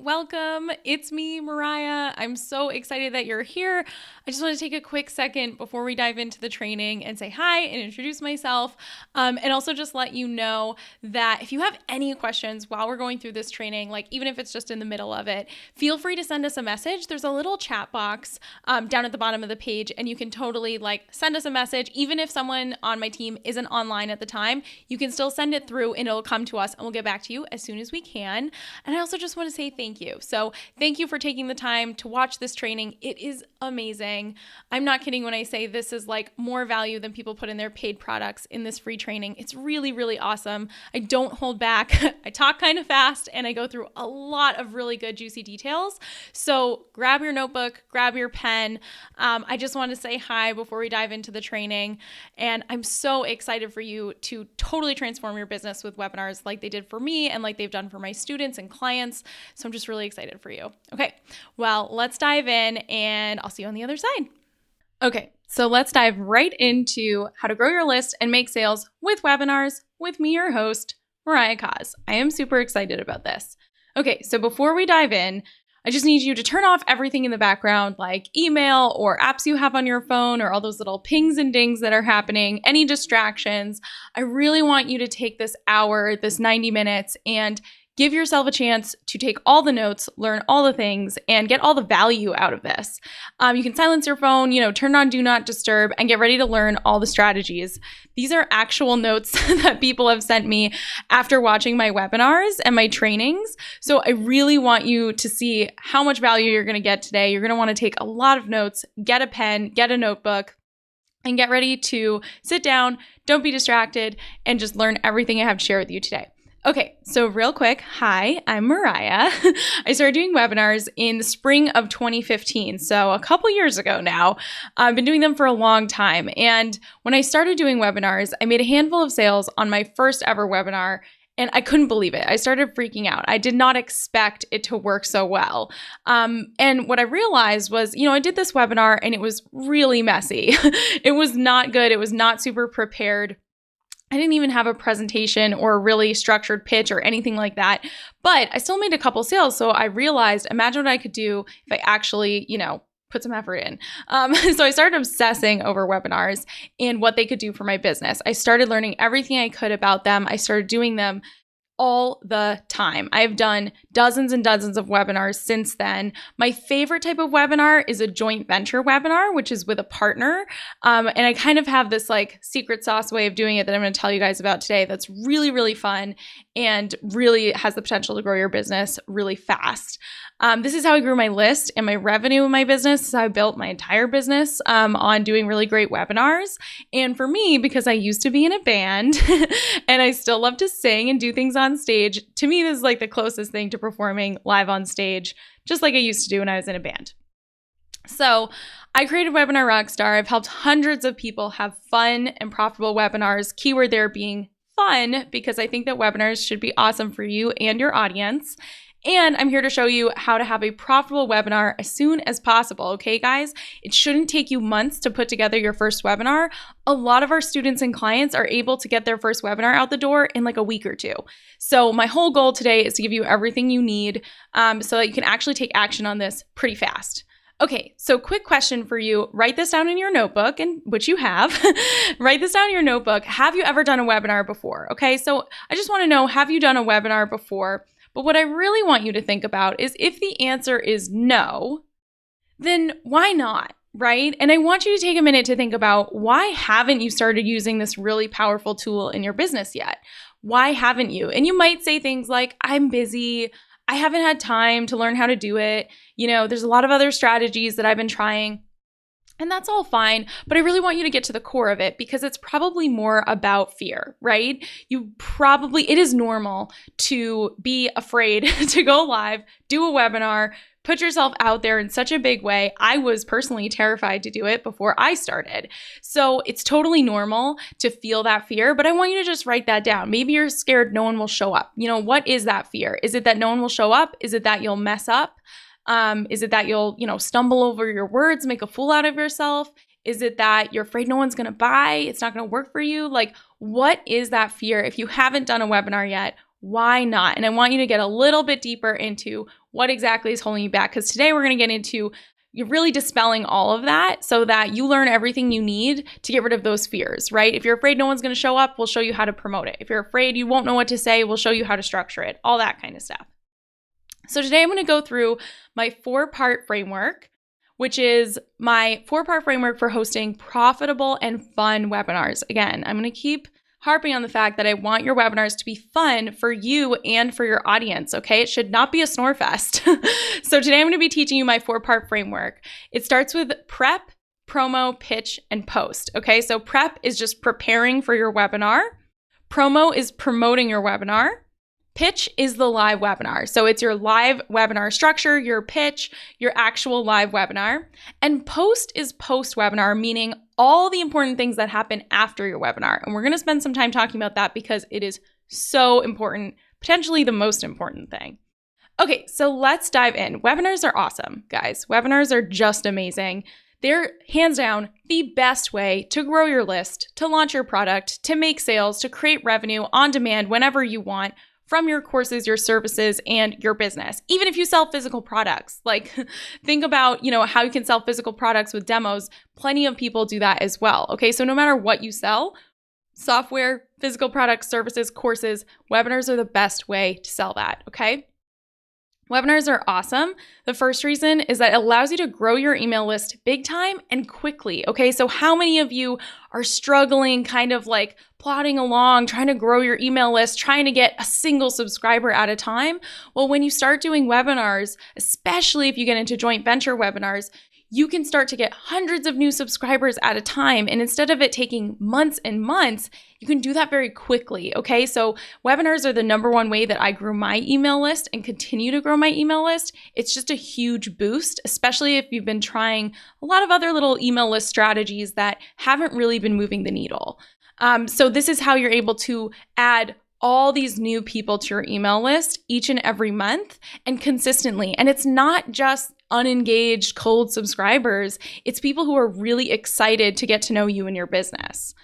welcome. It's me, Mariah. I'm so excited that you're here. I just want to take a quick second before we dive into the training and say hi and introduce myself. And also just let you know that if you have any questions while we're going through this training, like even if it's just in the middle of it, feel free to send us a message. There's a little chat box down at the bottom of the page, and you can totally send us a message. Even if someone on my team isn't online at the time, you can still send it through and it'll come to us and we'll get back to you as soon as we can. And I also just want to say thank you. So thank you for taking the time to watch this training. It is amazing. I'm not kidding when I say this is more value than people put in their paid products in this free training. It's really, really awesome. I don't hold back. I talk kind of fast and I go through a lot of really good, juicy details. So grab your notebook, grab your pen. I just want to say hi before we dive into the training. And I'm so excited for you to totally transform your business with webinars like they did for me and like they've done for my students and clients. So I'm just really excited for you. Okay, well, let's dive in and I'll see you on the other side. Okay, so let's dive right into how to grow your list and make sales with webinars with me, your host, Mariah Kaz. I am super excited about this. Okay, so before we dive in, I just need you to turn off everything in the background, like email or apps you have on your phone or all those little pings and dings that are happening, any distractions. I really want you to take this hour, this 90 minutes, and give yourself a chance to take all the notes, learn all the things, and get all the value out of this. You can silence your phone, turn on Do Not Disturb, and get ready to learn all the strategies. These are actual notes that people have sent me after watching my webinars and my trainings. So I really want you to see how much value you're going to get today. You're going to want to take a lot of notes, get a pen, get a notebook, and get ready to sit down, don't be distracted, and just learn everything I have to share with you today. Okay, so real quick, hi, I'm Mariah. I started doing webinars in the spring of 2015, so a couple years ago now. I've been doing them for a long time, and when I started doing webinars, I made a handful of sales on my first ever webinar, and I couldn't believe it. I started freaking out. I did not expect it to work so well. And what I realized was, I did this webinar, and it was really messy. It was not good. It was not super prepared. I didn't even have a presentation or a really structured pitch or anything like that, but I still made a couple sales. So I realized, imagine what I could do if I actually, put some effort in. So I started obsessing over webinars and what they could do for my business. I started learning everything I could about them. I started doing them all the time. I've done dozens and dozens of webinars since then. My favorite type of webinar is a joint venture webinar, which is with a partner. And I kind of have this secret sauce way of doing it that I'm going to tell you guys about today that's really, really fun and really has the potential to grow your business really fast. This is how I grew my list and my revenue in my business. This is how I built my entire business on doing really great webinars. And for me, because I used to be in a band and I still love to sing and do things on stage, to me, this is the closest thing to performing live on stage, just like I used to do when I was in a band. So I created Webinar Rockstar. I've helped hundreds of people have fun and profitable webinars. Keyword there being fun, because I think that webinars should be awesome for you and your audience. And I'm here to show you how to have a profitable webinar as soon as possible. Okay, guys? It shouldn't take you months to put together your first webinar. A lot of our students and clients are able to get their first webinar out the door in a week or two. So my whole goal today is to give you everything you need so that you can actually take action on this pretty fast. Okay, so quick question for you. Write this down in your notebook, and which you have. Write this down in your notebook. Have you ever done a webinar before? Okay, so I just want to know, have you done a webinar before? But what I really want you to think about is if the answer is no, then why not, right? And I want you to take a minute to think about, why haven't you started using this really powerful tool in your business yet? Why haven't you? And you might say things like, I'm busy. I haven't had time to learn how to do it. There's a lot of other strategies that I've been trying. And that's all fine, but I really want you to get to the core of it, because it's probably more about fear, right? It is normal to be afraid to go live, do a webinar, put yourself out there in such a big way. I was personally terrified to do it before I started. So it's totally normal to feel that fear, but I want you to just write that down. Maybe you're scared no one will show up. What is that fear? Is it that no one will show up? Is it that you'll mess up? Is it that you'll, stumble over your words, make a fool out of yourself? Is it that you're afraid no one's going to buy? It's not going to work for you? What is that fear? If you haven't done a webinar yet, why not? And I want you to get a little bit deeper into what exactly is holding you back. Because today we're going to get into you're really dispelling all of that so that you learn everything you need to get rid of those fears, right? If you're afraid no one's going to show up, we'll show you how to promote it. If you're afraid you won't know what to say, we'll show you how to structure it, all that kind of stuff. So today I'm going to go through my 4-part framework, which is my 4-part framework for hosting profitable and fun webinars. Again, I'm going to keep harping on the fact that I want your webinars to be fun for you and for your audience, okay? It should not be a snore fest. So today I'm going to be teaching you my 4-part framework. It starts with prep, promo, pitch, and post, okay? So prep is just preparing for your webinar. Promo is promoting your webinar. Pitch is the live webinar. So it's your live webinar structure, your pitch, your actual live webinar. And post is post-webinar, meaning all the important things that happen after your webinar. And we're going to spend some time talking about that because it is so important, potentially the most important thing. Okay, so let's dive in. Webinars are awesome, guys. Webinars are just amazing. They're hands down the best way to grow your list, to launch your product, to make sales, to create revenue on demand whenever you want, from your courses, your services, and your business. Even if you sell physical products, like think about, how you can sell physical products with demos. Plenty of people do that as well. Okay, so no matter what you sell, software, physical products, services, courses, webinars are the best way to sell that. Okay. Webinars are awesome. The first reason is that it allows you to grow your email list big time and quickly. Okay, so how many of you are struggling, kind of like plodding along, trying to grow your email list, trying to get a single subscriber at a time? Well, when you start doing webinars, especially if you get into joint venture webinars, you can start to get hundreds of new subscribers at a time. And instead of it taking months and months, you can do that very quickly. Okay. So webinars are the number one way that I grew my email list and continue to grow my email list. It's just a huge boost, especially if you've been trying a lot of other little email list strategies that haven't really been moving the needle. So this is how you're able to add all these new people to your email list each and every month and consistently. And it's not just unengaged, cold subscribers. It's people who are really excited to get to know you and your business.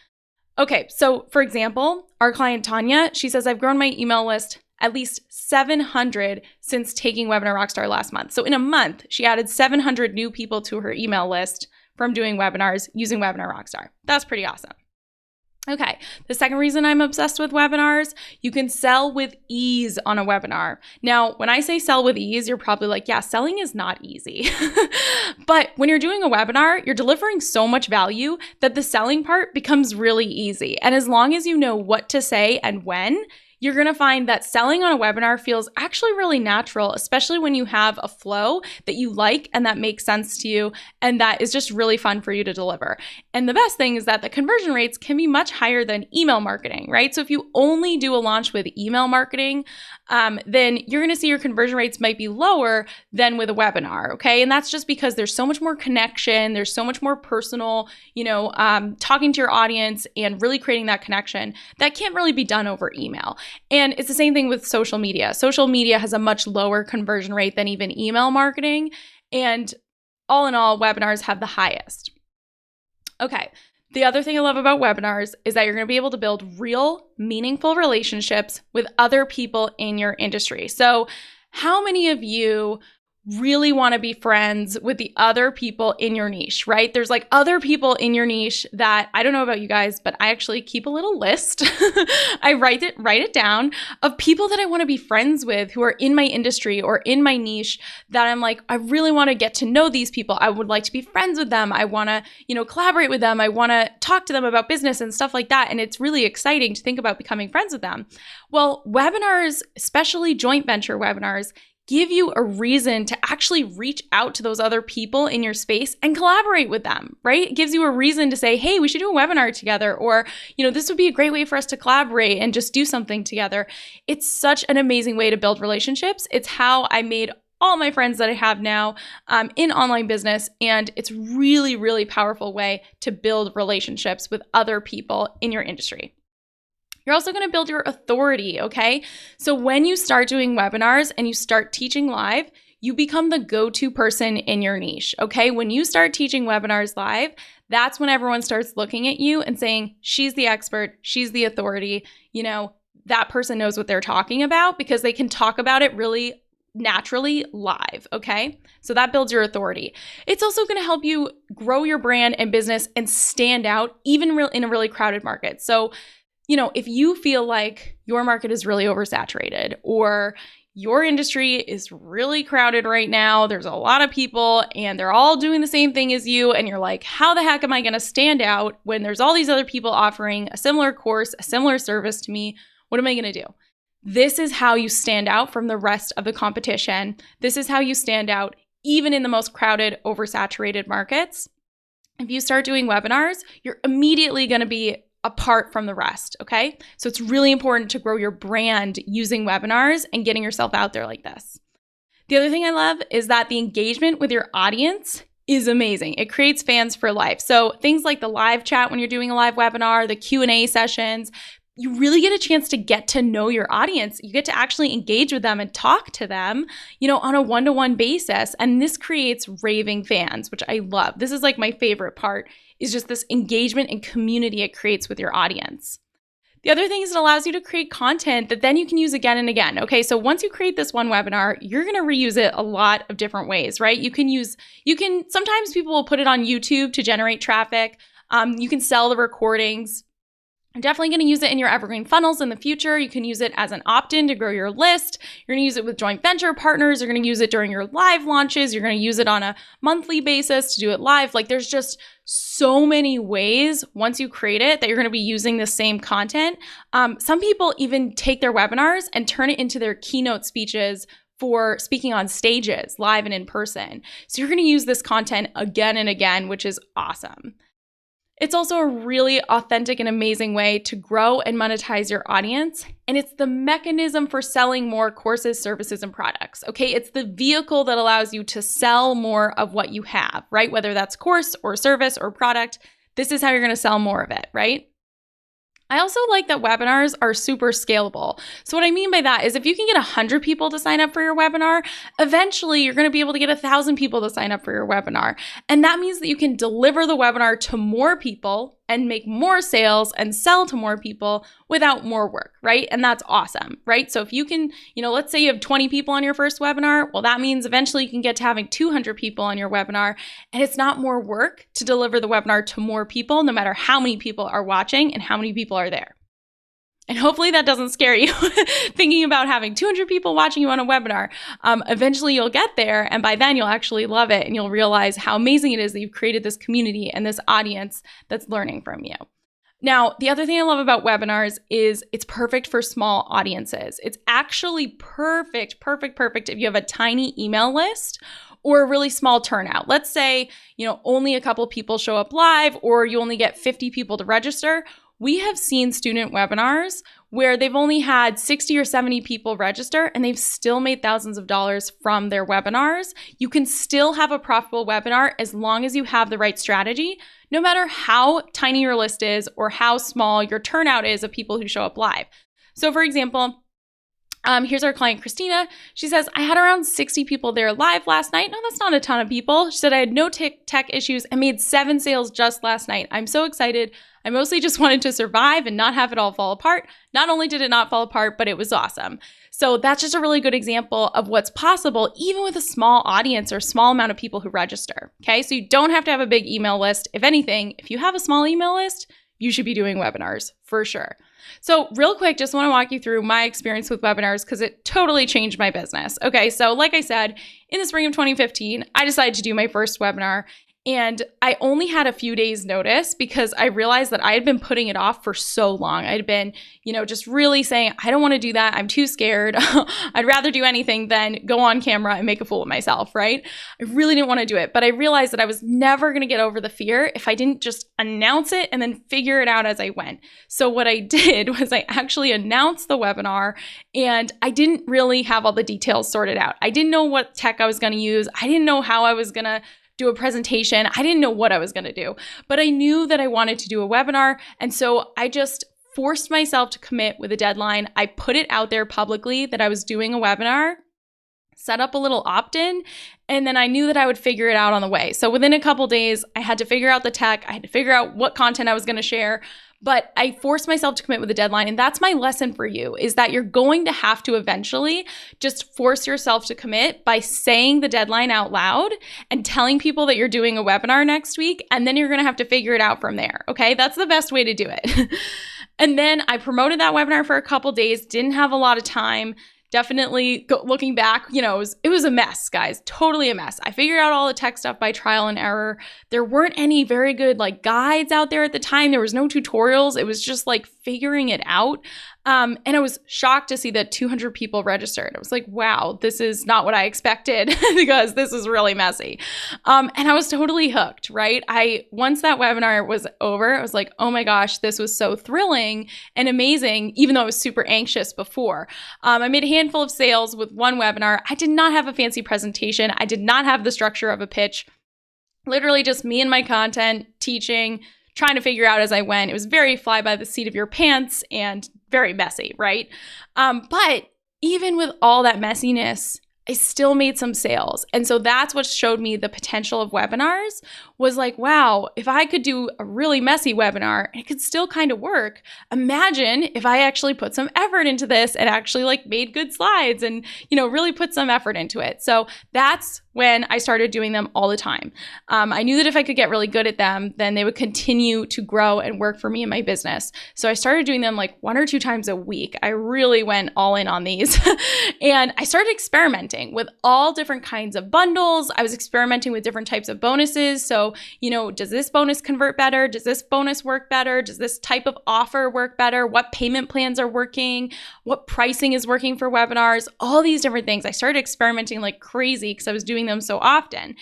Okay, so for example, our client Tanya, she says, I've grown my email list at least 700 since taking Webinar Rockstar last month. So in a month, she added 700 new people to her email list from doing webinars using Webinar Rockstar. That's pretty awesome. Okay, the second reason I'm obsessed with webinars, you can sell with ease on a webinar. Now, when I say sell with ease, you're probably like, yeah, selling is not easy. But when you're doing a webinar, you're delivering so much value that the selling part becomes really easy. And as long as you know what to say and when, you're going to find that selling on a webinar feels actually really natural, especially when you have a flow that you like and that makes sense to you and that is just really fun for you to deliver. And the best thing is that the conversion rates can be much higher than email marketing, right? So if you only do a launch with email marketing, then you're going to see your conversion rates might be lower than with a webinar, okay? And that's just because there's so much more connection, there's so much more personal, talking to your audience and really creating that connection that can't really be done over email. And it's the same thing with social media. Social media has a much lower conversion rate than even email marketing. And all in all, webinars have the highest. Okay. The other thing I love about webinars is that you're going to be able to build real, meaningful relationships with other people in your industry. So how many of you really want to be friends with the other people in your niche, right? There's like other people in your niche that I don't know about you guys, but I actually keep a little list. I write it down of people that I want to be friends with who are in my industry or in my niche that I'm like, I really want to get to know these people. I would like to be friends with them. I want to, collaborate with them. I want to talk to them about business and stuff like that. And it's really exciting to think about becoming friends with them. Well, webinars, especially joint venture webinars, give you a reason to actually reach out to those other people in your space and collaborate with them, right? It gives you a reason to say, hey, we should do a webinar together, or, this would be a great way for us to collaborate and just do something together. It's such an amazing way to build relationships. It's how I made all my friends that I have now in online business. And it's really, really powerful way to build relationships with other people in your industry. You're also going to build your authority, okay? So when you start doing webinars and you start teaching live, you become the go-to person in your niche, okay? When you start teaching webinars live, that's when everyone starts looking at you and saying, she's the expert, she's the authority, that person knows what they're talking about because they can talk about it really naturally live, okay? So that builds your authority. It's also going to help you grow your brand and business and stand out even in a really crowded market. So, if you feel like your market is really oversaturated or your industry is really crowded right now, there's a lot of people and they're all doing the same thing as you, and you're like, how the heck am I going to stand out when there's all these other people offering a similar course, a similar service to me? What am I going to do? This is how you stand out from the rest of the competition. This is how you stand out even in the most crowded, oversaturated markets. If you start doing webinars, you're immediately going to be apart from the rest, okay? So it's really important to grow your brand using webinars and getting yourself out there like this. The other thing I love is that the engagement with your audience is amazing. It creates fans for life. So things like the live chat when you're doing a live webinar, the Q&A sessions, you really get a chance to get to know your audience. You get to actually engage with them and talk to them, on a one-to-one basis. And this creates raving fans, which I love. This is like my favorite part, is just this engagement and community it creates with your audience. The other thing is it allows you to create content that then you can use again and again. Okay, so once you create this one webinar, you're going to reuse it a lot of different ways, right? Sometimes people will put it on YouTube to generate traffic. You can sell the recordings. I'm definitely going to use it in your evergreen funnels in the future. You can use it as an opt-in to grow your list. You're going to use it with joint venture partners. You're going to use it during your live launches. You're going to use it on a monthly basis to do it live. Like, there's just so many ways once you create it that you're going to be using the same content. Some people even take their webinars and turn it into their keynote speeches for speaking on stages, live and in person. So you're going to use this content again and again, which is awesome. It's also a really authentic and amazing way to grow and monetize your audience. And it's the mechanism for selling more courses, services, and products. Okay, it's the vehicle that allows you to sell more of what you have, right? Whether that's course or service or product, this is how you're going to sell more of it, right? I also like that webinars are super scalable. So what I mean by that is if you can get 100 people to sign up for your webinar, eventually you're going to be able to get 1,000 people to sign up for your webinar. And that means that you can deliver the webinar to more people and make more sales and sell to more people without more work, right? And that's awesome, right? So if you can, let's say you have 20 people on your first webinar, well, that means eventually you can get to having 200 people on your webinar, and it's not more work to deliver the webinar to more people, no matter how many people are watching and how many people are there. And hopefully that doesn't scare you thinking about having 200 people watching you on a webinar. Eventually you'll get there, and by then you'll actually love it, and you'll realize how amazing it is that you've created this community and this audience that's learning from you. Now, the other thing I love about webinars is it's perfect for small audiences. It's actually perfect if you have a tiny email list or a really small turnout. Let's say, only a couple people show up live, or you only get 50 people to register. We have seen student webinars where they've only had 60 or 70 people register, and they've still made thousands of dollars from their webinars. You can still have a profitable webinar as long as you have the right strategy, no matter how tiny your list is or how small your turnout is of people who show up live. So for example, here's our client, Christina. She says, I had around 60 people there live last night. No, that's not a ton of people. She said, I had no tech issues and made 7 sales just last night. I'm so excited. I mostly just wanted to survive and not have it all fall apart. Not only did it not fall apart, but it was awesome. So that's just a really good example of what's possible, even with a small audience or small amount of people who register. Okay, so you don't have to have a big email list. If anything, if you have a small email list, you should be doing webinars for sure. So real quick, just want to walk you through my experience with webinars because it totally changed my business. Okay, so like I said, in the spring of 2015, I decided to do my first webinar. And I only had a few days notice because I realized that I had been putting it off for so long. I'd been, just really saying, I don't want to do that. I'm too scared. I'd rather do anything than go on camera and make a fool of myself, right? I really didn't want to do it. But I realized that I was never going to get over the fear if I didn't just announce it and then figure it out as I went. So what I did was I actually announced the webinar, and I didn't really have all the details sorted out. I didn't know what tech I was going to use. I didn't know how I was going to do a presentation. I didn't know what I was going to do, but I knew that I wanted to do a webinar. And so I just forced myself to commit with a deadline. I put it out there publicly that I was doing a webinar, set up a little opt-in, and then I knew that I would figure it out on the way. So within a couple days, I had to figure out the tech, I had to figure out what content I was going to share, but I forced myself to commit with a deadline. And that's my lesson for you, is that you're going to have to eventually just force yourself to commit by saying the deadline out loud and telling people that you're doing a webinar next week. And then you're going to have to figure it out from there. Okay. That's the best way to do it. And then I promoted that webinar for a couple days, didn't have a lot of time. Definitely looking back, it was a mess, guys, totally a mess. I figured out all the tech stuff by trial and error. There weren't any very good guides out there at the time. There was no tutorials. It was just figuring it out. And I was shocked to see that 200 people registered. I was like, wow, this is not what I expected because this is really messy. And I was totally hooked, right? Once that webinar was over, I was like, oh my gosh, this was so thrilling and amazing, even though I was super anxious before. I made a handful of sales with one webinar. I did not have a fancy presentation. I did not have the structure of a pitch. Literally just me and my content, teaching, trying to figure out as I went. It was very fly by the seat of your pants and very messy, right? But even with all that messiness, I still made some sales. And so that's what showed me the potential of webinars, was wow, if I could do a really messy webinar and it could still kind of work, imagine if I actually put some effort into this and actually made good slides and, really put some effort into it. So that's when I started doing them all the time. I knew that if I could get really good at them, then they would continue to grow and work for me in my business. So I started doing them 1 or 2 times a week. I really went all in on these. And I started experimenting with all different kinds of bundles. I was experimenting with different types of bonuses. So, does this bonus convert better? Does this bonus work better? Does this type of offer work better? What payment plans are working? What pricing is working for webinars? All these different things. I started experimenting like crazy because I was doing them so often.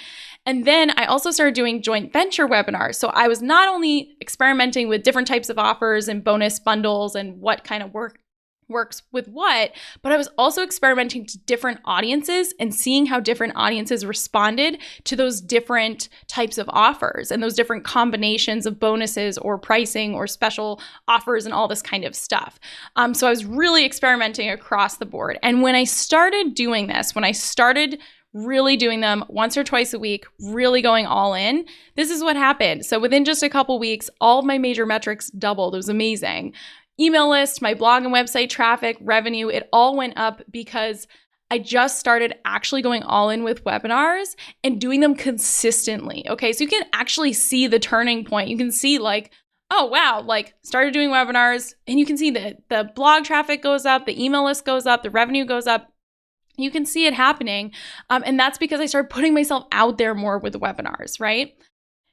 And then I also started doing joint venture webinars. So I was not only experimenting with different types of offers and bonus bundles and what kind of works with what, but I was also experimenting to different audiences and seeing how different audiences responded to those different types of offers and those different combinations of bonuses or pricing or special offers and all this kind of stuff. So I was really experimenting across the board. And when I started doing this, when I started really doing them once or twice a week, really going all in, this is what happened. So within just a couple weeks, all of my major metrics doubled. It was amazing. Email list, my blog and website traffic, revenue, it all went up because I just started actually going all in with webinars and doing them consistently. Okay, so you can actually see the turning point. You can see oh wow, started doing webinars and you can see that the blog traffic goes up, the email list goes up, the revenue goes up. You can see it happening. And that's because I started putting myself out there more with the webinars, right?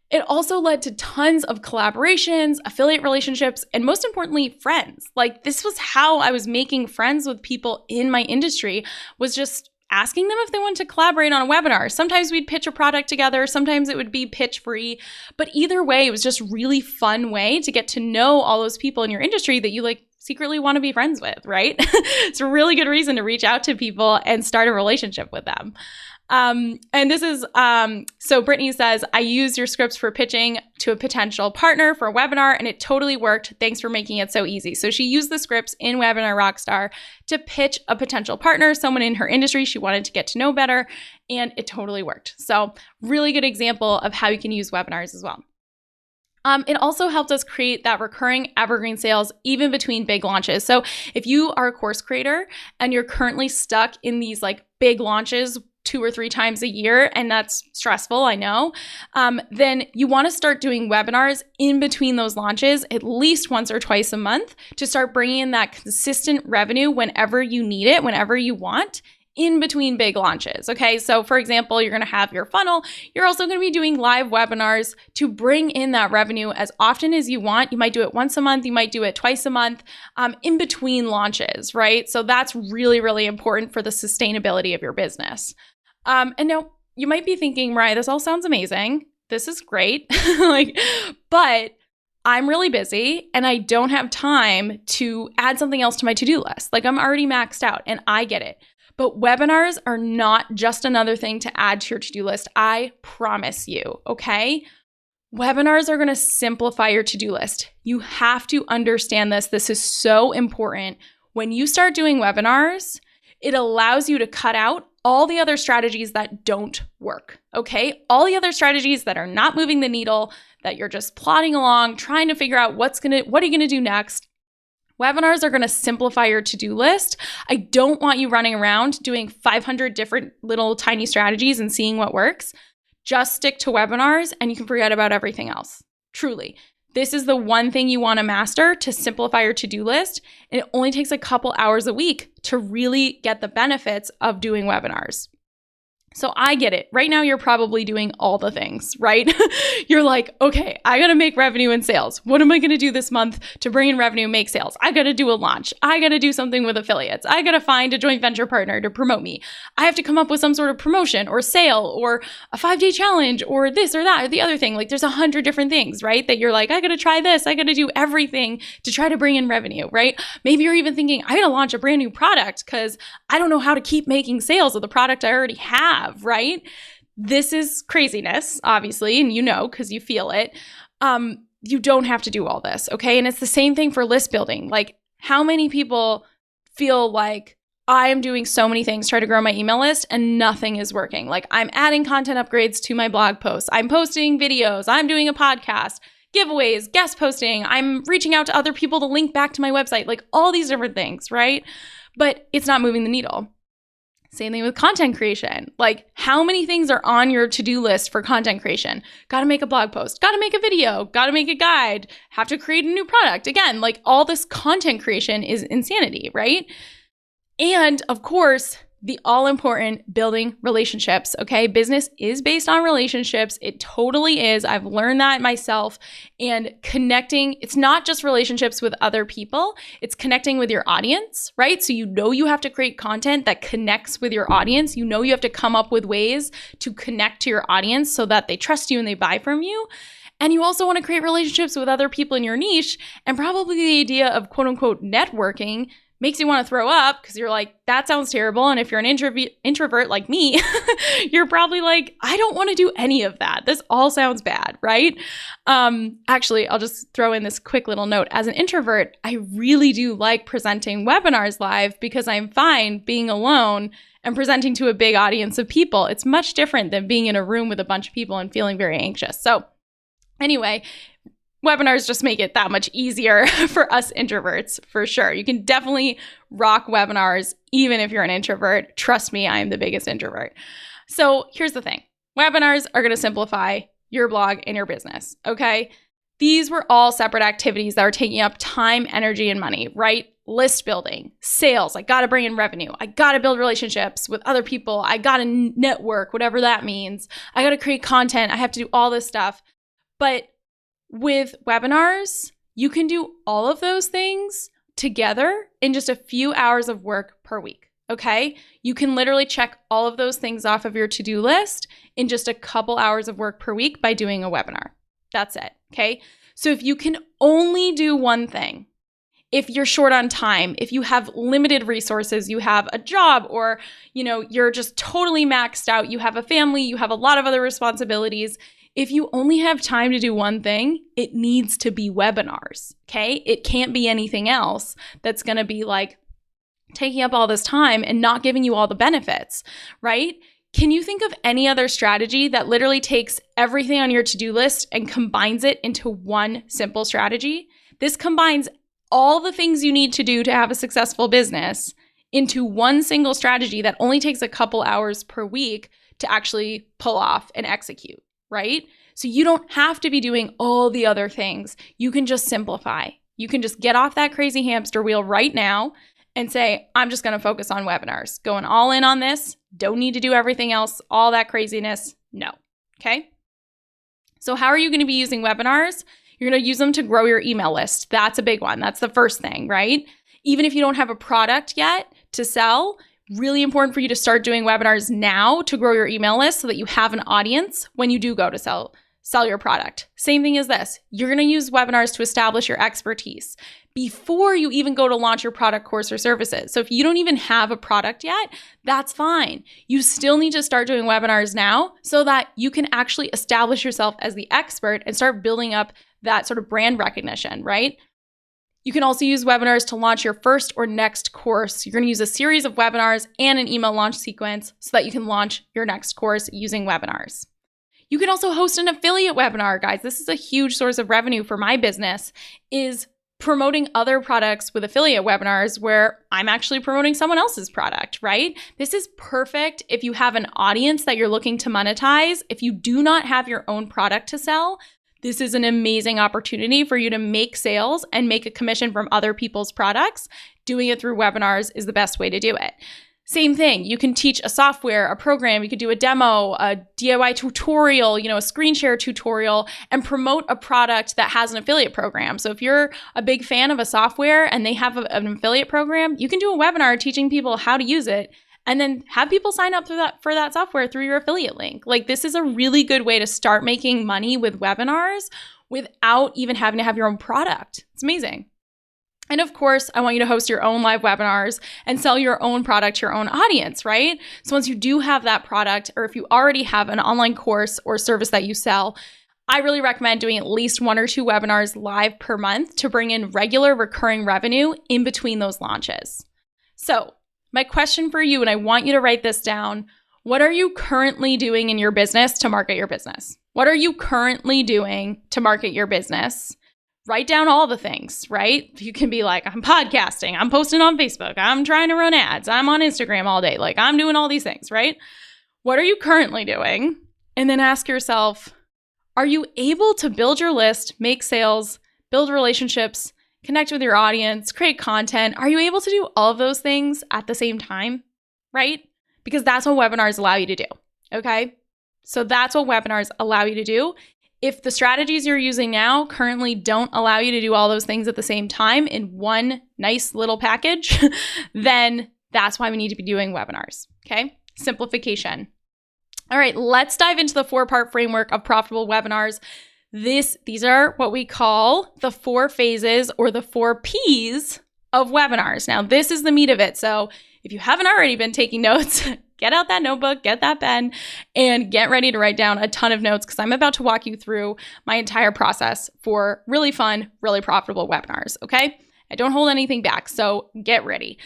It also led to tons of collaborations, affiliate relationships, and most importantly, friends. This was how I was making friends with people in my industry, was just asking them if they wanted to collaborate on a webinar. Sometimes we'd pitch a product together. Sometimes it would be pitch free. But either way, it was just really fun way to get to know all those people in your industry that you secretly want to be friends with, right? It's a really good reason to reach out to people and start a relationship with them. And this is, so Brittany says, I use your scripts for pitching to a potential partner for a webinar and it totally worked. Thanks for making it so easy. So she used the scripts in Webinar Rockstar to pitch a potential partner, someone in her industry she wanted to get to know better, and it totally worked. So really good example of how you can use webinars as well. It also helped us create that recurring evergreen sales even between big launches. So if you are a course creator and you're currently stuck in these big launches 2 or 3 times a year, and that's stressful, I know, then you want to start doing webinars in between those launches at least once or twice a month to start bringing in that consistent revenue whenever you need it, whenever you want, in between big launches. Okay, so for example, you're going to have your funnel. You're also going to be doing live webinars to bring in that revenue as often as you want. You might do it once a month. You might do it twice a month, in between launches, right? So that's really, really important for the sustainability of your business. And now you might be thinking, Mariah, this all sounds amazing. This is great. But I'm really busy and I don't have time to add something else to my to-do list. I'm already maxed out and I get it. But webinars are not just another thing to add to your to-do list. I promise you, okay? Webinars are going to simplify your to-do list. You have to understand this. This is so important. When you start doing webinars, it allows you to cut out all the other strategies that don't work, okay? All the other strategies that are not moving the needle, that you're just plodding along, trying to figure out what are you going to do next? Webinars are going to simplify your to-do list. I don't want you running around doing 500 different little tiny strategies and seeing what works. Just stick to webinars and you can forget about everything else. Truly. This is the one thing you want to master to simplify your to-do list. And it only takes a couple hours a week to really get the benefits of doing webinars. So I get it. Right now, you're probably doing all the things, right? You're like, okay, I got to make revenue and sales. What am I going to do this month to bring in revenue, make sales? I got to do a launch. I got to do something with affiliates. I got to find a joint venture partner to promote me. I have to come up with some sort of promotion or sale or a 5-day challenge or this or that or the other thing. Like there's 100 different things, right? That you're like, I got to try this. I got to do everything to try to bring in revenue, right? Maybe you're even thinking, I got to launch a brand new product because I don't know how to keep making sales of the product I already have. Right? This is craziness, obviously, and you know, because you feel it. You don't have to do all this, okay? And it's the same thing for list building. Like, how many people feel like I am doing so many things, try to grow my email list, and nothing is working? Like, I'm adding content upgrades to my blog posts. I'm posting videos. I'm doing a podcast, giveaways, guest posting. I'm reaching out to other people to link back to my website, like all these different things, right? But it's not moving the needle. Same thing with content creation. Like, how many things are on your to-do list for content creation? Got to make a blog post, got to make a video, got to make a guide, have to create a new product. Again, like all this content creation is insanity, right? And of course, the all-important building relationships, okay? Business is based on relationships. It totally is. I've learned that myself. And connecting, it's not just relationships with other people, it's connecting with your audience, right? So you know you have to create content that connects with your audience. You know you have to come up with ways to connect to your audience so that they trust you and they buy from you. And you also want to create relationships with other people in your niche. And probably the idea of quote unquote networking makes you want to throw up because you're like, that sounds terrible. And if you're an introvert like me, you're probably like, I don't want to do any of that. This all sounds bad, right? Actually, I'll just throw in this quick little note. As an introvert, I really do like presenting webinars live because I'm fine being alone and presenting to a big audience of people. It's much different than being in a room with a bunch of people and feeling very anxious. So anyway, webinars just make it that much easier for us introverts, for sure. You can definitely rock webinars, even if you're an introvert. Trust me, I am the biggest introvert. So here's the thing. Webinars are going to simplify your blog and your business, okay? These were all separate activities that are taking up time, energy, and money, right? List building, sales, I got to bring in revenue. I got to build relationships with other people. I got to network, whatever that means. I got to create content. I have to do all this stuff. But with webinars, you can do all of those things together in just a few hours of work per week, okay? You can literally check all of those things off of your to-do list in just a couple hours of work per week by doing a webinar. That's it, okay? So if you can only do one thing, if you're short on time, if you have limited resources, you have a job or, you're just totally maxed out, you have a family, you have a lot of other responsibilities, if you only have time to do one thing, it needs to be webinars, okay? It can't be anything else that's going to be like taking up all this time and not giving you all the benefits, right? Can you think of any other strategy that literally takes everything on your to-do list and combines it into one simple strategy? This combines all the things you need to do to have a successful business into one single strategy that only takes a couple hours per week to actually pull off and execute. Right? So you don't have to be doing all the other things. You can just simplify. You can just get off that crazy hamster wheel right now and say, I'm just going to focus on webinars. Going all in on this. Don't need to do everything else, all that craziness. No. Okay? So how are you going to be using webinars? You're going to use them to grow your email list. That's a big one. That's the first thing, right? Even if you don't have a product yet to sell, really important for you to start doing webinars now to grow your email list so that you have an audience when you do go to sell your product. Same thing as this. You're going to use webinars to establish your expertise before you even go to launch your product, course, or services. So if you don't even have a product yet, that's fine. You still need to start doing webinars now so that you can actually establish yourself as the expert and start building up that sort of brand recognition, right? You can also use webinars to launch your first or next course. You're going to use a series of webinars and an email launch sequence so that you can launch your next course using webinars. You can also host an affiliate webinar, guys. This is a huge source of revenue for my business, is promoting other products with affiliate webinars where I'm actually promoting someone else's product, right? This is perfect if you have an audience that you're looking to monetize. If you do not have your own product to sell, this is an amazing opportunity for you to make sales and make a commission from other people's products. Doing it through webinars is the best way to do it. Same thing, you can teach a software, a program, you could do a demo, a DIY tutorial, a screen share tutorial, and promote a product that has an affiliate program. So if you're a big fan of a software and they have an affiliate program, you can do a webinar teaching people how to use it and then have people sign up for that software through your affiliate link. Like, this is a really good way to start making money with webinars without even having to have your own product. It's amazing. And of course, I want you to host your own live webinars and sell your own product to your own audience, right? So once you do have that product, or if you already have an online course or service that you sell, I really recommend doing at least 1 or 2 webinars live per month to bring in regular recurring revenue in between those launches. So my question for you, and I want you to write this down, what are you currently doing in your business to market your business? What are you currently doing to market your business? Write down all the things, right? You can be like, I'm podcasting, I'm posting on Facebook, I'm trying to run ads, I'm on Instagram all day, like I'm doing all these things, right? What are you currently doing? And then ask yourself, are you able to build your list, make sales, build relationships, connect with your audience, create content? Are you able to do all of those things at the same time, right? Because that's what webinars allow you to do, okay? So that's what webinars allow you to do. If the strategies you're using now currently don't allow you to do all those things at the same time in one nice little package, then that's why we need to be doing webinars, okay? Simplification. All right, let's dive into the 4-part framework of profitable webinars. These are what we call the 4 phases or the 4 Ps of webinars. Now, this is the meat of it. So if you haven't already been taking notes, get out that notebook, get that pen, and get ready to write down a ton of notes because I'm about to walk you through my entire process for really fun, really profitable webinars, okay? I don't hold anything back, so get ready.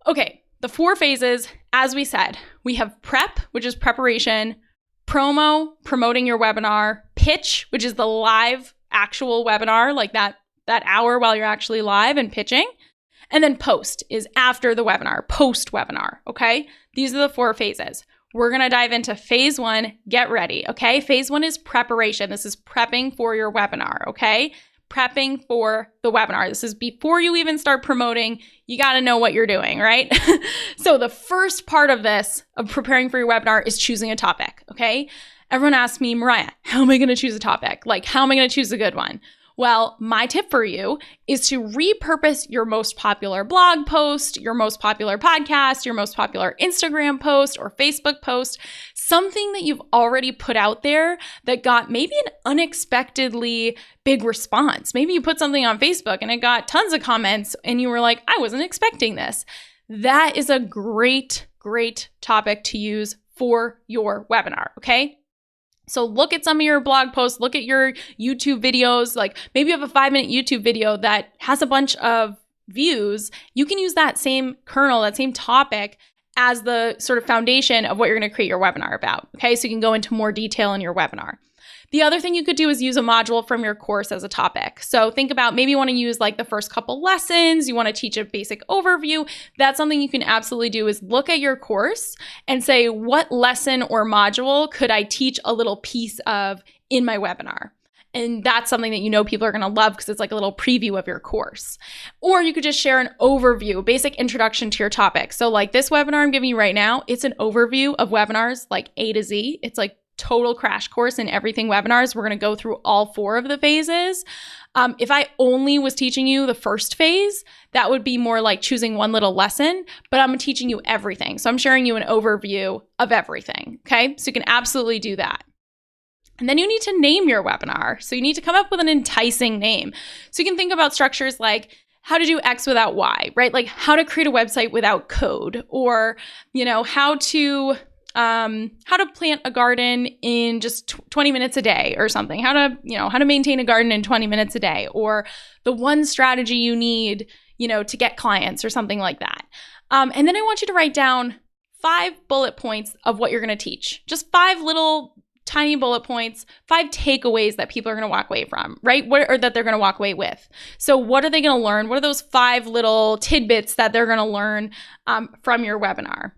Okay, the 4 phases, as we said, we have prep, which is preparation, promo, promoting your webinar, pitch, which is the live actual webinar, like that hour while you're actually live and pitching. And then post is after the webinar, post-webinar, okay? These are the 4 phases. We're going to dive into phase 1, get ready, okay? Phase 1 is preparation. This is prepping for your webinar, okay? Prepping for the webinar. This is before you even start promoting. You got to know what you're doing, right? So the first part of this, of preparing for your webinar, is choosing a topic, okay? Everyone asks me, Mariah, how am I going to choose a topic? Like, how am I going to choose a good one? Well, my tip for you is to repurpose your most popular blog post, your most popular podcast, your most popular Instagram post or Facebook post, something that you've already put out there that got maybe an unexpectedly big response. Maybe you put something on Facebook and it got tons of comments and you were like, I wasn't expecting this. That is a great topic to use for your webinar, okay? So look at some of your blog posts, look at your YouTube videos, like maybe you have a 5-minute YouTube video that has a bunch of views. You can use that same kernel, that same topic as the sort of foundation of what you're going to create your webinar about. Okay, so you can go into more detail in your webinar. The other thing you could do is use a module from your course as a topic. So think about maybe you want to use like the first couple lessons, you want to teach a basic overview. That's something you can absolutely do is look at your course and say, what lesson or module could I teach a little piece of in my webinar? And that's something that you know people are going to love because it's like a little preview of your course. Or you could just share an overview, basic introduction to your topic. So like this webinar I'm giving you right now, it's an overview of webinars like A to Z. It's like total crash course in everything webinars. We're going to go through all 4 of the phases. If I only was teaching you the first phase, that would be more like choosing one little lesson, but I'm teaching you everything. So I'm sharing you an overview of everything. Okay. So you can absolutely do that. And then you need to name your webinar. So you need to come up with an enticing name. So you can think about structures like how to do X without Y, right? Like how to create a website without code, or, how to how to plant a garden in just 20 minutes a day or something, how to maintain a garden in 20 minutes a day, or the one strategy you need, to get clients or something like that. And then I want you to write down 5 bullet points of what you're going to teach. Just 5 little tiny bullet points, 5 takeaways that people are going to walk away from, right? Or that they're going to walk away with. So what are they going to learn? What are those 5 little tidbits that they're going to learn from your webinar?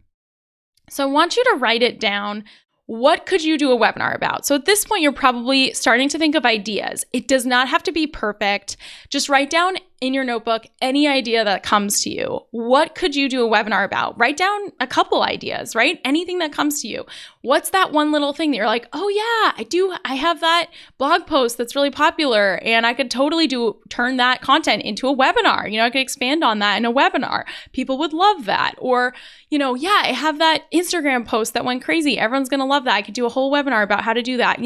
So I want you to write it down. What could you do a webinar about? So at this point, you're probably starting to think of ideas. It does not have to be perfect. Just write down in your notebook any idea that comes to you. What could you do a webinar about? Write down a couple ideas, right? Anything that comes to you. What's that one little thing that you're like, oh yeah, I have that blog post that's really popular and I could totally turn that content into a webinar. I could expand on that in a webinar. People would love that. Or, yeah, I have that Instagram post that went crazy. Everyone's going to love that. I could do a whole webinar about how to do that.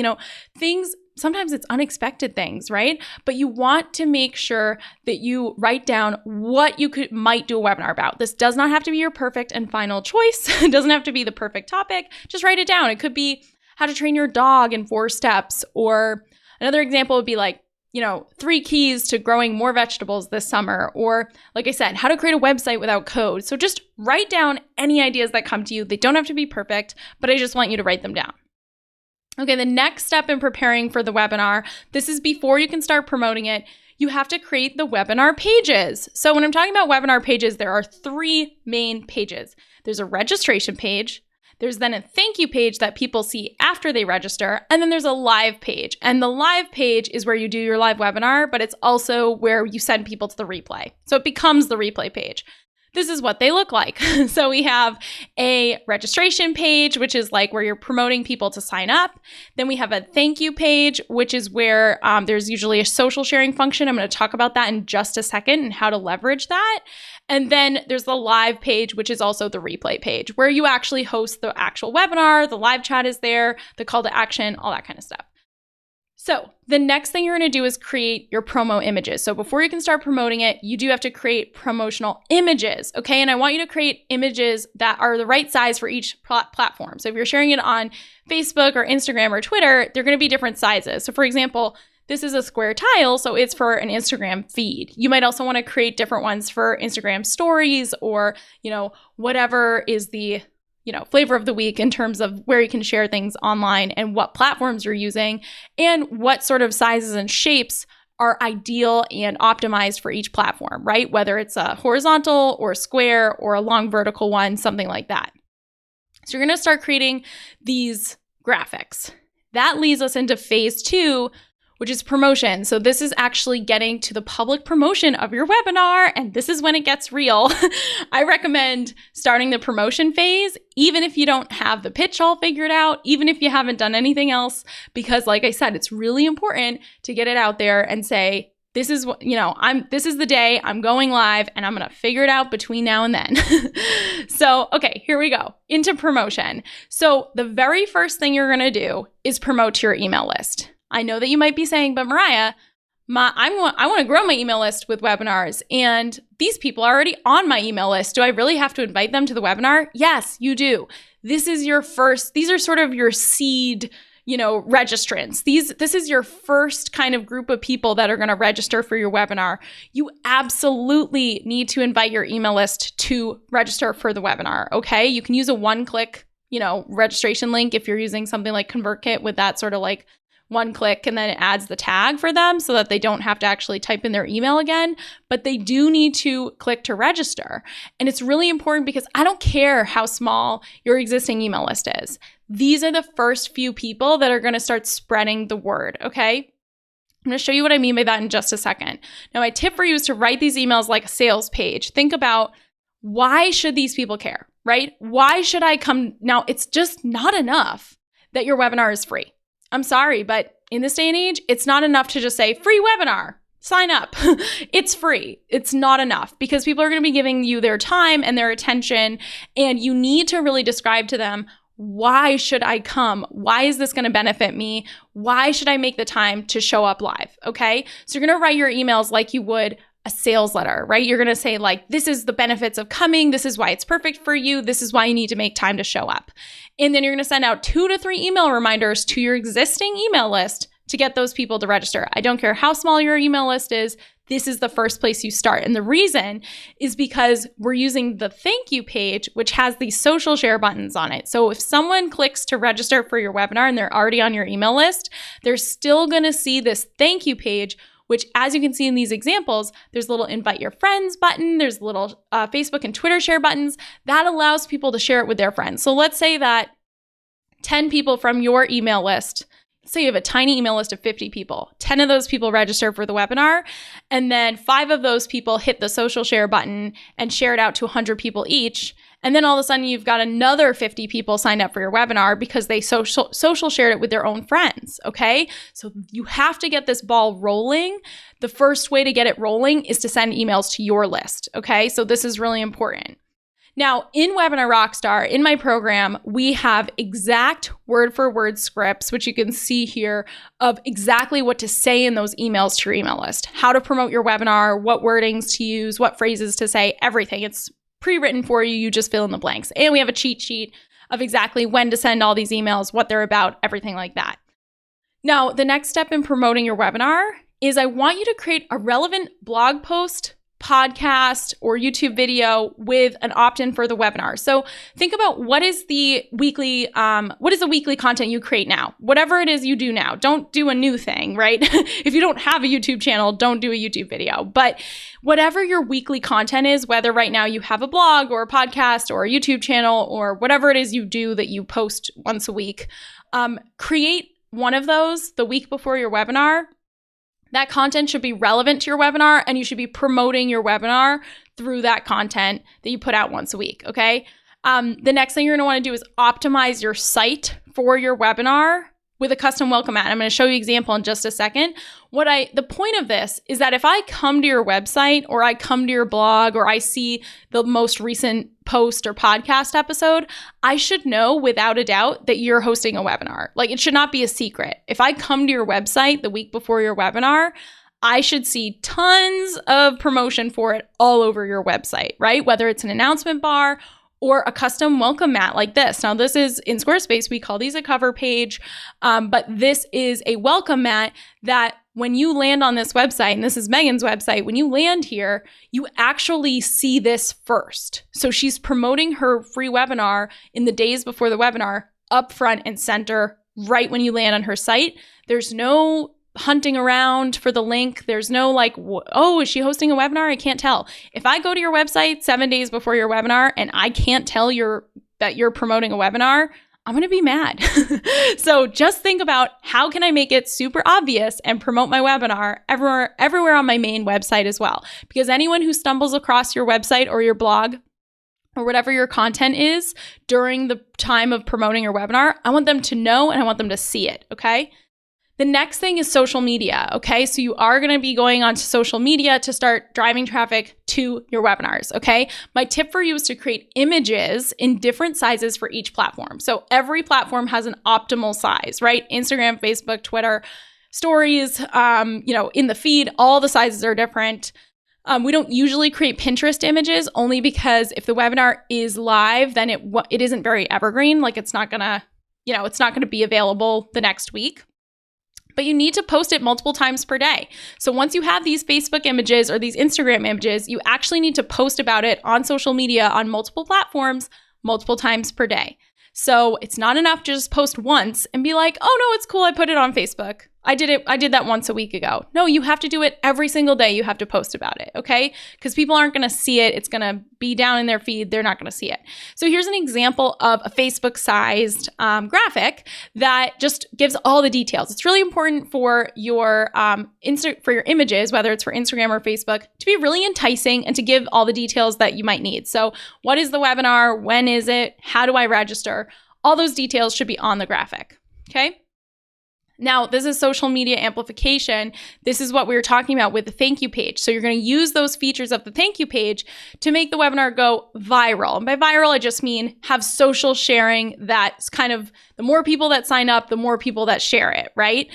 Things. Sometimes it's unexpected things, right? But you want to make sure that you write down what you might do a webinar about. This does not have to be your perfect and final choice. It doesn't have to be the perfect topic. Just write it down. It could be how to train your dog in 4 steps. Or another example would be like, 3 keys to growing more vegetables this summer. Or like I said, how to create a website without code. So just write down any ideas that come to you. They don't have to be perfect, but I just want you to write them down. Okay, the next step in preparing for the webinar, this is before you can start promoting it, you have to create the webinar pages. So when I'm talking about webinar pages, there are 3 main pages. There's a registration page, there's then a thank you page that people see after they register, and then there's a live page. And the live page is where you do your live webinar, but it's also where you send people to the replay. So it becomes the replay page. This is what they look like. So we have a registration page, which is like where you're promoting people to sign up. Then we have a thank you page, which is where there's usually a social sharing function. I'm going to talk about that in just a second and how to leverage that. And then there's the live page, which is also the replay page, where you actually host the actual webinar. The live chat is there, the call to action, all that kind of stuff. So the next thing you're going to do is create your promo images. So before you can start promoting it, you do have to create promotional images, okay? And I want you to create images that are the right size for each platform. So if you're sharing it on Facebook or Instagram or Twitter, they're going to be different sizes. So for example, this is a square tile, so it's for an Instagram feed. You might also want to create different ones for Instagram stories or, whatever is the flavor of the week in terms of where you can share things online and what platforms you're using and what sort of sizes and shapes are ideal and optimized for each platform, right? Whether it's a horizontal or square or a long vertical one, something like that. So you're going to start creating these graphics. That leads us into phase 2, which is promotion. So this is actually getting to the public promotion of your webinar, and this is when it gets real. I recommend starting the promotion phase, even if you don't have the pitch all figured out, even if you haven't done anything else, because like I said, it's really important to get it out there and say, this is what, this is the day I'm going live and I'm going to figure it out between now and then. So, okay, here we go into promotion. So the very first thing you're going to do is promote to your email list. I know that you might be saying, but Mariah, I want to grow my email list with webinars, and these people are already on my email list. Do I really have to invite them to the webinar? Yes, you do. These are sort of your seed, registrants. This is your first kind of group of people that are going to register for your webinar. You absolutely need to invite your email list to register for the webinar, okay? You can use a one-click, registration link if you're using something like ConvertKit with that sort of like one click and then it adds the tag for them so that they don't have to actually type in their email again, but they do need to click to register. And it's really important because I don't care how small your existing email list is. These are the first few people that are going to start spreading the word, okay? I'm going to show you what I mean by that in just a second. Now, my tip for you is to write these emails like a sales page. Think about why should these people care, right? Why should I come? Now, it's just not enough that your webinar is free. I'm sorry, but in this day and age, it's not enough to just say free webinar, sign up. It's free. It's not enough because people are going to be giving you their time and their attention, and you need to really describe to them, why should I come? Why is this going to benefit me? Why should I make the time to show up live? Okay. So you're going to write your emails like you would a sales letter, right? You're going to say like, this is the benefits of coming. This is why it's perfect for you. This is why you need to make time to show up. And then you're going to send out 2 to 3 email reminders to your existing email list to get those people to register. I don't care how small your email list is. This is the first place you start. And the reason is because we're using the thank you page, which has these social share buttons on it. So if someone clicks to register for your webinar and they're already on your email list, they're still going to see this thank you page, which, as you can see in these examples, there's a little invite your friends button. There's little Facebook and Twitter share buttons that allows people to share it with their friends. So let's say that 10 people from your email list, say you have a tiny email list of 50 people, 10 of those people register for the webinar, and then 5 of those people hit the social share button and share it out to 100 people each. And then all of a sudden you've got another 50 people signed up for your webinar because they social shared it with their own friends, okay? So you have to get this ball rolling. The first way to get it rolling is to send emails to your list, okay? So this is really important. Now, in Webinar Rockstar, in my program, we have exact word-for-word scripts, which you can see here, of exactly what to say in those emails to your email list, how to promote your webinar, what wordings to use, what phrases to say, everything. It's pre-written for you. You just fill in the blanks. And we have a cheat sheet of exactly when to send all these emails, what they're about, everything like that. Now, the next step in promoting your webinar is I want you to create a relevant blog post, podcast, or YouTube video with an opt-in for the webinar. So think about what is the weekly content you create now? Whatever it is you do now, don't do a new thing, right? If you don't have a YouTube channel, don't do a YouTube video. But whatever your weekly content is, whether right now you have a blog or a podcast or a YouTube channel or whatever it is you do that you post once a week, create one of those the week before your webinar. That content should be relevant to your webinar, and you should be promoting your webinar through that content that you put out once a week, okay? The next thing you're gonna wanna do is optimize your site for your webinar with a custom welcome mat. I'm gonna show you an example in just a second. The point of this is that if I come to your website or I come to your blog or I see the most recent post or podcast episode, I should know without a doubt that you're hosting a webinar. Like, it should not be a secret. If I come to your website the week before your webinar, I should see tons of promotion for it all over your website, right? Whether it's an announcement bar or a custom welcome mat like this. Now, this is in Squarespace, we call these a cover page, but this is a welcome mat that when you land on this website, and this is Megan's website, when you land here, you actually see this first. So she's promoting her free webinar in the days before the webinar, up front and center, right when you land on her site. There's no hunting around for the link. There's no like, oh, is she hosting a webinar? I can't tell. If I go to your website 7 days before your webinar and I can't tell that you're promoting a webinar, I'm going to be mad. So just think about, how can I make it super obvious and promote my webinar everywhere on my main website as well? Because anyone who stumbles across your website or your blog or whatever your content is during the time of promoting your webinar, I want them to know and I want them to see it, okay? The next thing is social media, okay? So you are gonna be going onto social media to start driving traffic to your webinars, okay? My tip for you is to create images in different sizes for each platform. So every platform has an optimal size, right? Instagram, Facebook, Twitter, stories, in the feed, all the sizes are different. We don't usually create Pinterest images only because if the webinar is live, then it isn't very evergreen. Like, it's not gonna be available the next week. But you need to post it multiple times per day. So once you have these Facebook images or these Instagram images, you actually need to post about it on social media on multiple platforms, multiple times per day. So it's not enough to just post once and be like, oh no, it's cool, I put it on Facebook. I did that once a week ago. No, you have to do it every single day. You have to post about it, okay? Because people aren't going to see it. It's going to be down in their feed. They're not going to see it. So here's an example of a Facebook-sized graphic that just gives all the details. It's really important for your images, whether it's for Instagram or Facebook, to be really enticing and to give all the details that you might need. So what is the webinar? When is it? How do I register? All those details should be on the graphic, okay? Now, this is social media amplification. This is what we were talking about with the thank you page. So you're going to use those features of the thank you page to make the webinar go viral. And by viral, I just mean have social sharing. That's kind of the more people that sign up, the more people that share it, right?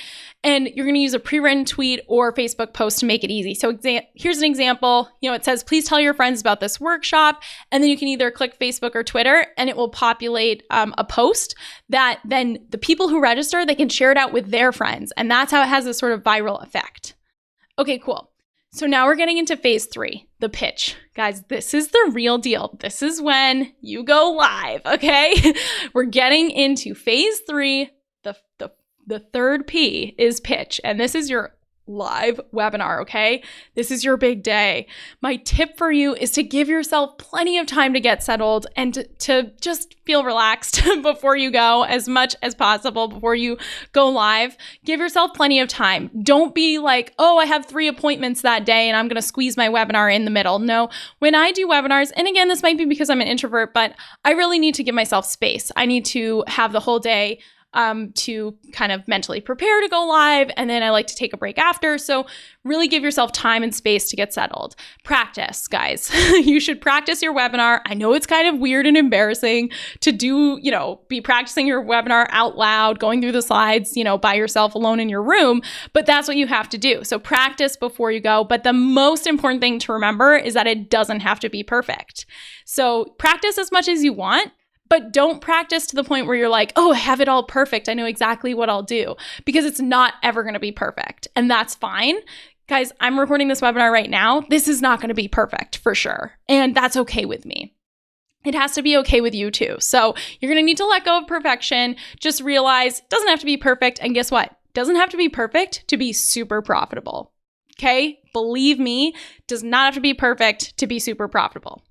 And you're going to use a pre-written tweet or Facebook post to make it easy. So here's an example. It says, please tell your friends about this workshop. And then you can either click Facebook or Twitter and it will populate a post that then the people who register, they can share it out with their friends. And that's how it has this sort of viral effect. Okay, cool. So now we're getting into phase 3, the pitch. Guys, this is the real deal. This is when you go live, okay? We're getting into phase 3, the third P is pitch, and this is your live webinar, okay? This is your big day. My tip for you is to give yourself plenty of time to get settled and to just feel relaxed before you go as much as possible before you go live. Give yourself plenty of time. Don't be like, oh, I have 3 appointments that day and I'm going to squeeze my webinar in the middle. No, when I do webinars, and again, this might be because I'm an introvert, but I really need to give myself space. I need to have the whole day to kind of mentally prepare to go live. And then I like to take a break after. So really give yourself time and space to get settled. Practice, guys. You should practice your webinar. I know it's kind of weird and embarrassing to do, be practicing your webinar out loud, going through the slides, by yourself alone in your room, but that's what you have to do. So practice before you go. But the most important thing to remember is that it doesn't have to be perfect. So practice as much as you want. But don't practice to the point where you're like, oh, I have it all perfect. I know exactly what I'll do, because it's not ever going to be perfect. And that's fine. Guys, I'm recording this webinar right now. This is not going to be perfect for sure. And that's okay with me. It has to be okay with you too. So you're going to need to let go of perfection. Just realize it doesn't have to be perfect. And guess what? It doesn't have to be perfect to be super profitable. Okay? Believe me, it does not have to be perfect to be super profitable.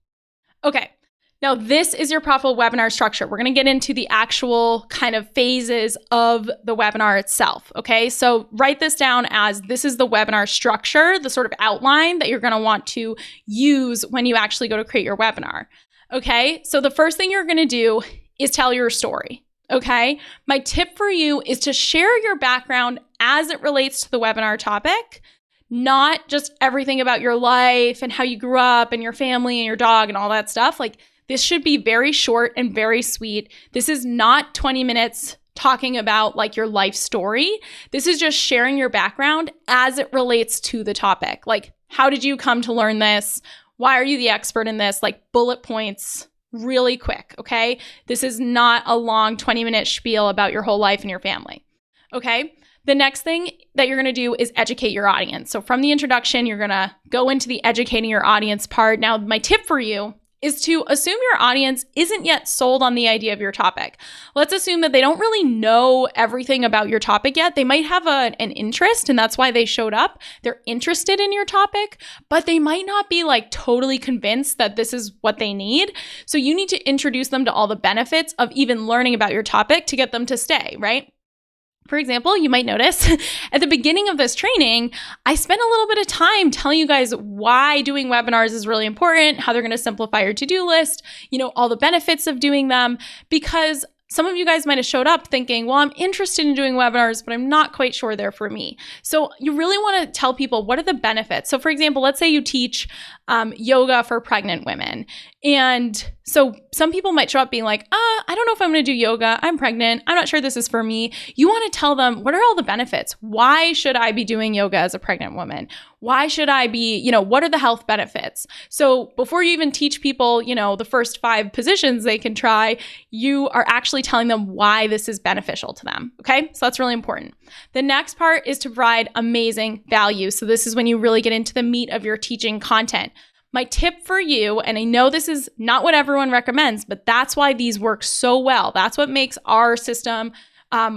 Okay. Now, this is your profitable webinar structure. We're going to get into the actual kind of phases of the webinar itself, okay? So write this down as this is the webinar structure, the sort of outline that you're going to want to use when you actually go to create your webinar, okay? So the first thing you're going to do is tell your story, okay? My tip for you is to share your background as it relates to the webinar topic, not just everything about your life and how you grew up and your family and your dog and all that stuff. This should be very short and very sweet. This is not 20 minutes talking about your life story. This is just sharing your background as it relates to the topic. How did you come to learn this? Why are you the expert in this? Bullet points, really quick, okay? This is not a long 20-minute spiel about your whole life and your family, okay? The next thing that you're going to do is educate your audience. So from the introduction, you're going to go into the educating your audience part. Now, my tip for you is to assume your audience isn't yet sold on the idea of your topic. Let's assume that they don't really know everything about your topic yet. They might have an interest, and that's why they showed up. They're interested in your topic, but they might not be totally convinced that this is what they need. So you need to introduce them to all the benefits of even learning about your topic to get them to stay, right? For example, you might notice at the beginning of this training, I spent a little bit of time telling you guys why doing webinars is really important, how they're going to simplify your to-do list, all the benefits of doing them, because some of you guys might have showed up thinking, well, I'm interested in doing webinars, but I'm not quite sure they're for me. So you really want to tell people what are the benefits. So for example, let's say you teach yoga for pregnant women. And so some people might show up being like, I don't know if I'm going to do yoga. I'm pregnant. I'm not sure this is for me. You want to tell them, what are all the benefits? Why should I be doing yoga as a pregnant woman? Why should I be, what are the health benefits? So before you even teach people, the first 5 positions they can try, you are actually telling them why this is beneficial to them. Okay. So that's really important. The next part is to provide amazing value. So this is when you really get into the meat of your teaching content. My tip for you, and I know this is not what everyone recommends, but that's why these work so well. That's what makes our system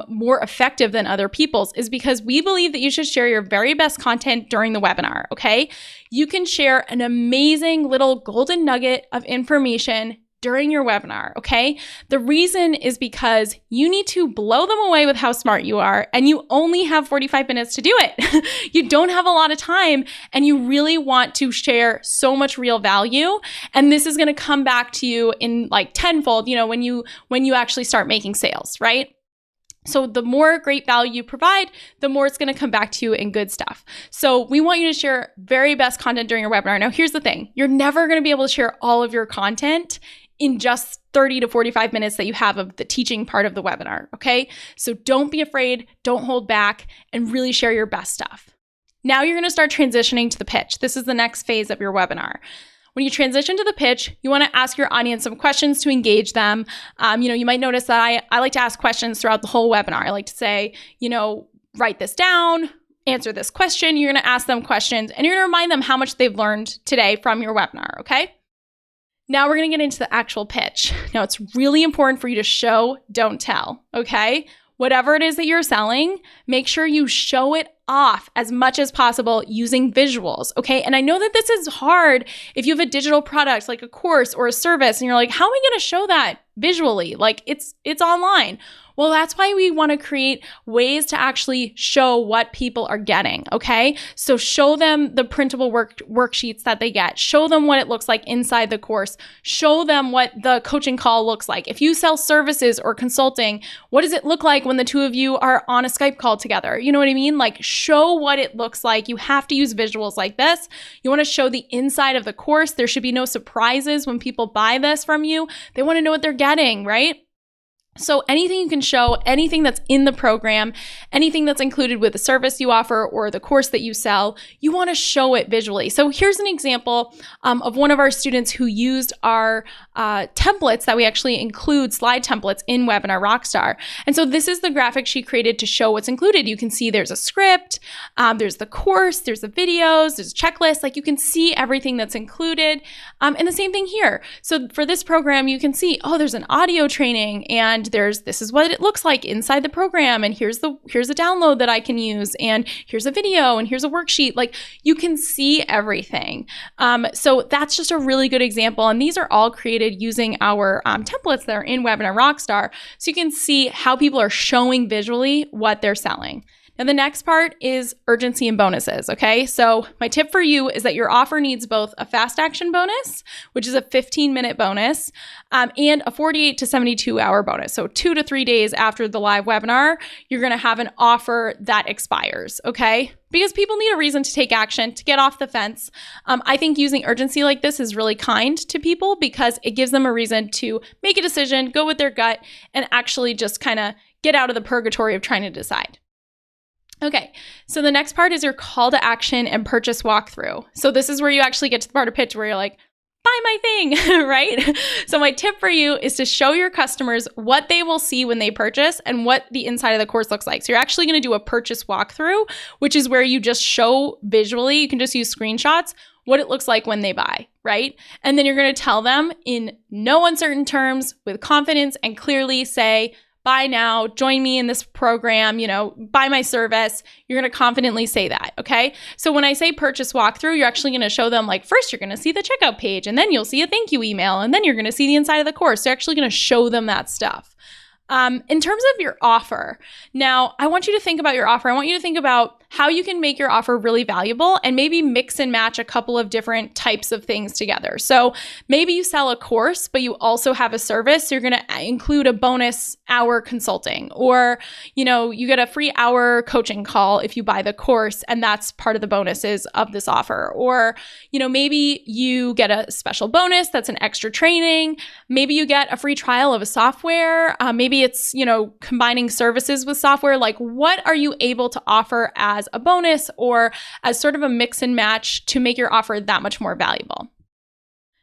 more effective than other people's, is because we believe that you should share your very best content during the webinar, okay? You can share an amazing little golden nugget of information during your webinar, okay? The reason is because you need to blow them away with how smart you are, and you only have 45 minutes to do it. You don't have a lot of time, and you really want to share so much real value, and this is going to come back to you in tenfold, when you actually start making sales, right? So the more great value you provide, the more it's going to come back to you in good stuff. So we want you to share very best content during your webinar. Now, here's the thing. You're never going to be able to share all of your content in just 30 to 45 minutes that you have of the teaching part of the webinar, okay? So don't be afraid, don't hold back, and really share your best stuff. Now you're going to start transitioning to the pitch. This is the next phase of your webinar. When you transition to the pitch, you want to ask your audience some questions to engage them. You might notice that I like to ask questions throughout the whole webinar. I like to say, write this down, answer this question. You're going to ask them questions, and you're going to remind them how much they've learned today from your webinar, okay? Now we're going to get into the actual pitch. Now it's really important for you to show, don't tell, okay? Whatever it is that you're selling, make sure you show it off as much as possible using visuals, okay? And I know that this is hard if you have a digital product like a course or a service and you're like, how am I going to show that visually? Like it's online. Well, that's why we want to create ways to actually show what people are getting, okay? So show them the printable worksheets that they get. Show them what it looks like inside the course. Show them what the coaching call looks like. If you sell services or consulting, what does it look like when the two of you are on a Skype call together? You know what I mean? Like show what it looks like. You have to use visuals like this. You want to show the inside of the course. There should be no surprises when people buy this from you. They want to know what they're getting, right? So anything you can show, anything that's in the program, anything that's included with the service you offer or the course that you sell, you want to show it visually. So here's an example of one of our students who used our templates that we actually include, slide templates in Webinar Rockstar. And so this is the graphic she created to show what's included. You can see there's a script, there's the course, there's the videos, there's a checklist, like you can see everything that's included. And the same thing here. So for this program, you can see, there's an audio training and this is what it looks like inside the program, and here's a download that I can use, and here's a video, and here's a worksheet. Like you can see everything. So that's just a really good example, and these are all created using our templates that are in Webinar Rockstar, so you can see how people are showing visually what they're selling. Now, the next part is urgency and bonuses, okay? So my tip for you is that your offer needs both a fast action bonus, which is a 15-minute bonus, and a 48 to 72-hour bonus. So 2 to 3 days after the live webinar, you're going to have an offer that expires, okay? Because people need a reason to take action, to get off the fence. I think using urgency like this is really kind to people because it gives them a reason to make a decision, go with their gut, and actually just kind of get out of the purgatory of trying to decide. Okay, so the next part is your call to action and purchase walkthrough. So this is where you actually get to the part of pitch where you're like, buy my thing, right? So my tip for you is to show your customers what they will see when they purchase and what the inside of the course looks like. So you're actually going to do a purchase walkthrough, which is where you just show visually, you can just use screenshots, what it looks like when they buy, right? And then you're going to tell them in no uncertain terms, with confidence and clearly say, buy now, join me in this program, buy my service. You're going to confidently say that, okay? So when I say purchase walkthrough, you're actually going to show them, like, first you're going to see the checkout page, and then you'll see a thank you email, and then you're going to see the inside of the course. So you're actually going to show them that stuff. In terms of your offer, now I want you to think about your offer. I want you to think about how you can make your offer really valuable and maybe mix and match a couple of different types of things together. So maybe you sell a course, but you also have a service. So you're going to include a bonus hour consulting, or, you get a free hour coaching call if you buy the course, and that's part of the bonuses of this offer. Or, maybe you get a special bonus that's an extra training. Maybe you get a free trial of a software. Maybe it's, combining services with software. Like, what are you able to offer as a bonus or as sort of a mix and match to make your offer that much more valuable?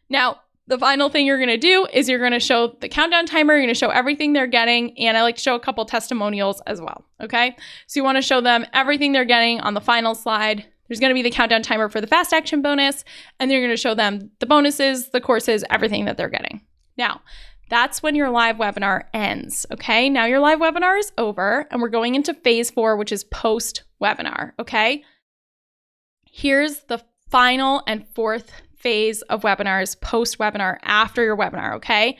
Now, the final thing you're going to do is you're going to show the countdown timer. You're going to show everything they're getting. And I like to show a couple testimonials as well. Okay. So you want to show them everything they're getting on the final slide. There's going to be the countdown timer for the fast action bonus. And then you're going to show them the bonuses, the courses, everything that they're getting. Now, that's when your live webinar ends. Okay. Now your live webinar is over and we're going into phase 4, which is post webinar. Okay. Here's the final and fourth phase of webinars, post-webinar, after your webinar, okay?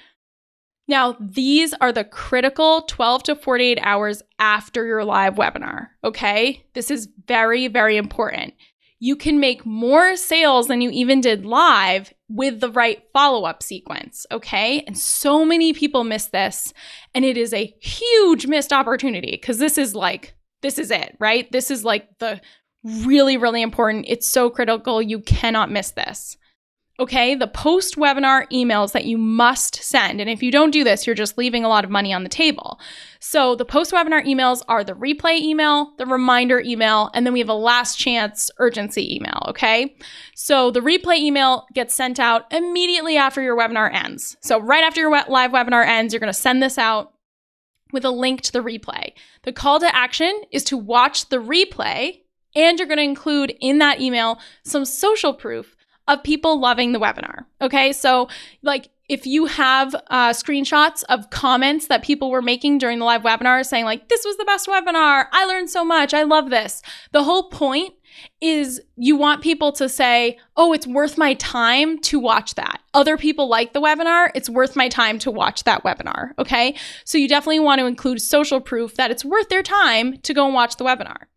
Now, these are the critical 12 to 48 hours after your live webinar, okay? This is very, very important. You can make more sales than you even did live with the right follow-up sequence, okay? And so many people miss this, and it is a huge missed opportunity because this is it, right? This is like the really, really important. It's so critical. You cannot miss this. Okay, the post-webinar emails that you must send. And if you don't do this, you're just leaving a lot of money on the table. So the post-webinar emails are the replay email, the reminder email, and then we have a last chance urgency email, okay? So the replay email gets sent out immediately after your webinar ends. So right after your live webinar ends, you're gonna send this out with a link to the replay. The call to action is to watch the replay, and you're gonna include in that email some social proof of people loving the webinar, okay? So like if you have screenshots of comments that people were making during the live webinar saying like, this was the best webinar, I learned so much, I love this. The whole point is you want people to say, oh, it's worth my time to watch that. Other people like the webinar, it's worth my time to watch that webinar, okay? So you definitely want to include social proof that it's worth their time to go and watch the webinar.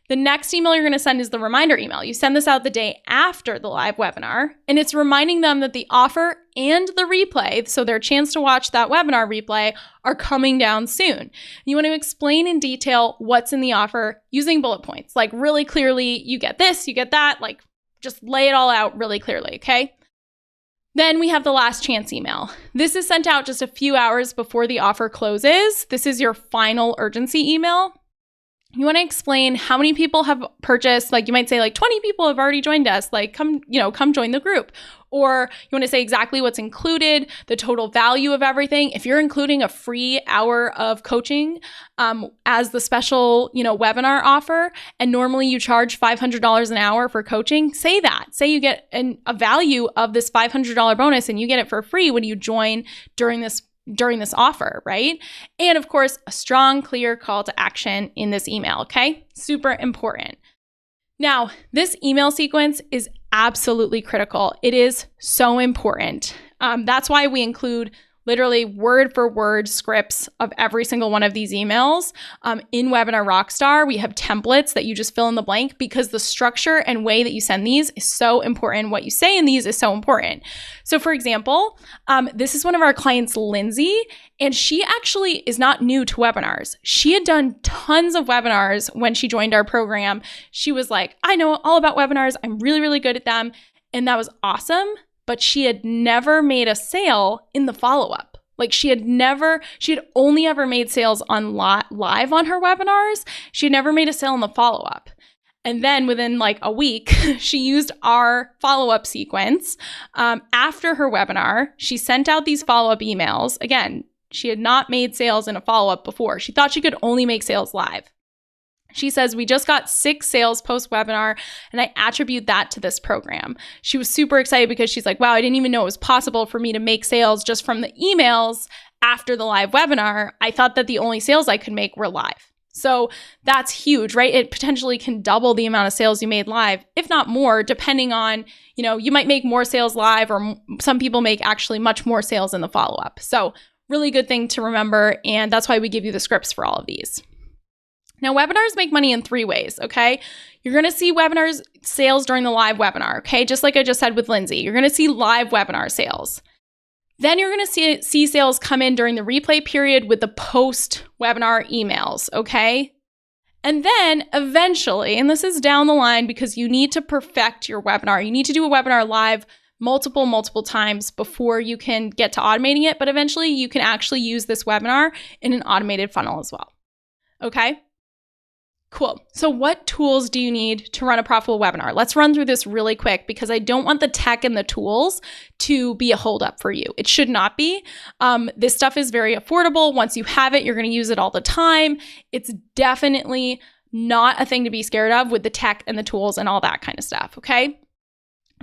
The next email you're going to send is the reminder email. You send this out the day after the live webinar, and it's reminding them that the offer and the replay, so their chance to watch that webinar replay, are coming down soon. You want to explain in detail what's in the offer using bullet points, like really clearly, you get this, you get that, like just lay it all out really clearly, okay? Then we have the last chance email. This is sent out just a few hours before the offer closes. This is your final urgency email. You want to explain how many people have purchased, like you might say like 20 people have already joined us, like come join the group. Or you want to say exactly what's included, the total value of everything. If you're including a free hour of coaching as the special, webinar offer, and normally you charge $500 an hour for coaching, say that. Say you get a value of this $500 bonus and you get it for free when you join during this offer, right? And of course, a strong, clear call to action in this email, okay? Super important. Now, this email sequence is absolutely critical. It is so important. That's why we include literally word for word scripts of every single one of these emails. In Webinar Rockstar, we have templates that you just fill in the blank because the structure and way that you send these is so important. What you say in these is so important. So for example, this is one of our clients, Lindsay, and she actually is not new to webinars. She had done tons of webinars when she joined our program. She was like, I know all about webinars. I'm really, really good at them. And that was awesome. But she had never made a sale in the follow-up. Like she had only ever made sales on live on her webinars. She had never made a sale in the follow-up. And then within like a week, she used our follow-up sequence. After her webinar, she sent out these follow-up emails. Again, she had not made sales in a follow-up before. She thought she could only make sales live. She says, we just got 6 sales post-webinar, and I attribute that to this program. She was super excited because she's like, wow, I didn't even know it was possible for me to make sales just from the emails after the live webinar. I thought that the only sales I could make were live. So that's huge, right? It potentially can double the amount of sales you made live, if not more, depending on, you might make more sales live, or some people make actually much more sales in the follow-up. So really good thing to remember, and that's why we give you the scripts for all of these. Now, webinars make money in 3 ways, okay? You're going to see webinars sales during the live webinar, okay? Just like I just said with Lindsay, you're going to see live webinar sales. Then you're going to see sales come in during the replay period with the post-webinar emails, okay? And then eventually, and this is down the line because you need to perfect your webinar. You need to do a webinar live multiple times before you can get to automating it, but eventually you can actually use this webinar in an automated funnel as well, okay? Cool. So what tools do you need to run a profitable webinar? Let's run through this really quick because I don't want the tech and the tools to be a holdup for you. It should not be. This stuff is very affordable. Once you have it, you're going to use it all the time. It's definitely not a thing to be scared of with the tech and the tools and all that kind of stuff, okay?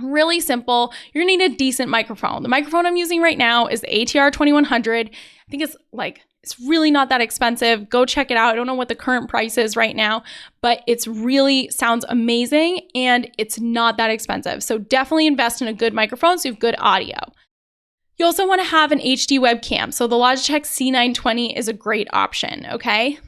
Really simple. You're going to need a decent microphone. The microphone I'm using right now is the ATR 2100. I think it's really not that expensive. Go check it out. I don't know what the current price is right now, but it's really sounds amazing and it's not that expensive. So definitely invest in a good microphone so you have good audio. You also want to have an HD webcam. So the Logitech C920 is a great option, okay?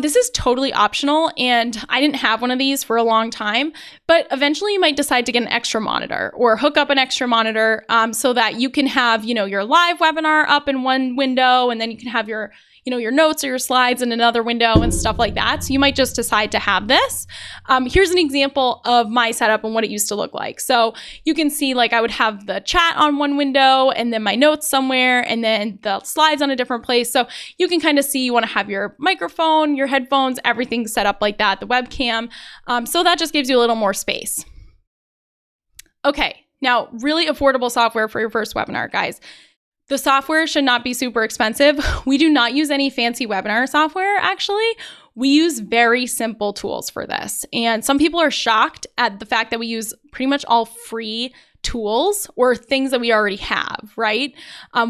This is totally optional, and I didn't have one of these for a long time, but eventually you might decide to get an extra monitor or hook up an extra monitor so that you can have, your live webinar up in one window, and then you can have your notes or your slides in another window and stuff like that. So you might just decide to have this. Here's an example of my setup and what it used to look like. So you can see I would have the chat on one window and then my notes somewhere and then the slides on a different place. So you can kind of see you want to have your microphone, your headphones, everything set up like that, the webcam. So that just gives you a little more space. Okay, now really affordable software for your first webinar, guys. The software should not be super expensive. We do not use any fancy webinar software, actually. We use very simple tools for this. And some people are shocked at the fact that we use pretty much all free tools or things that we already have, right?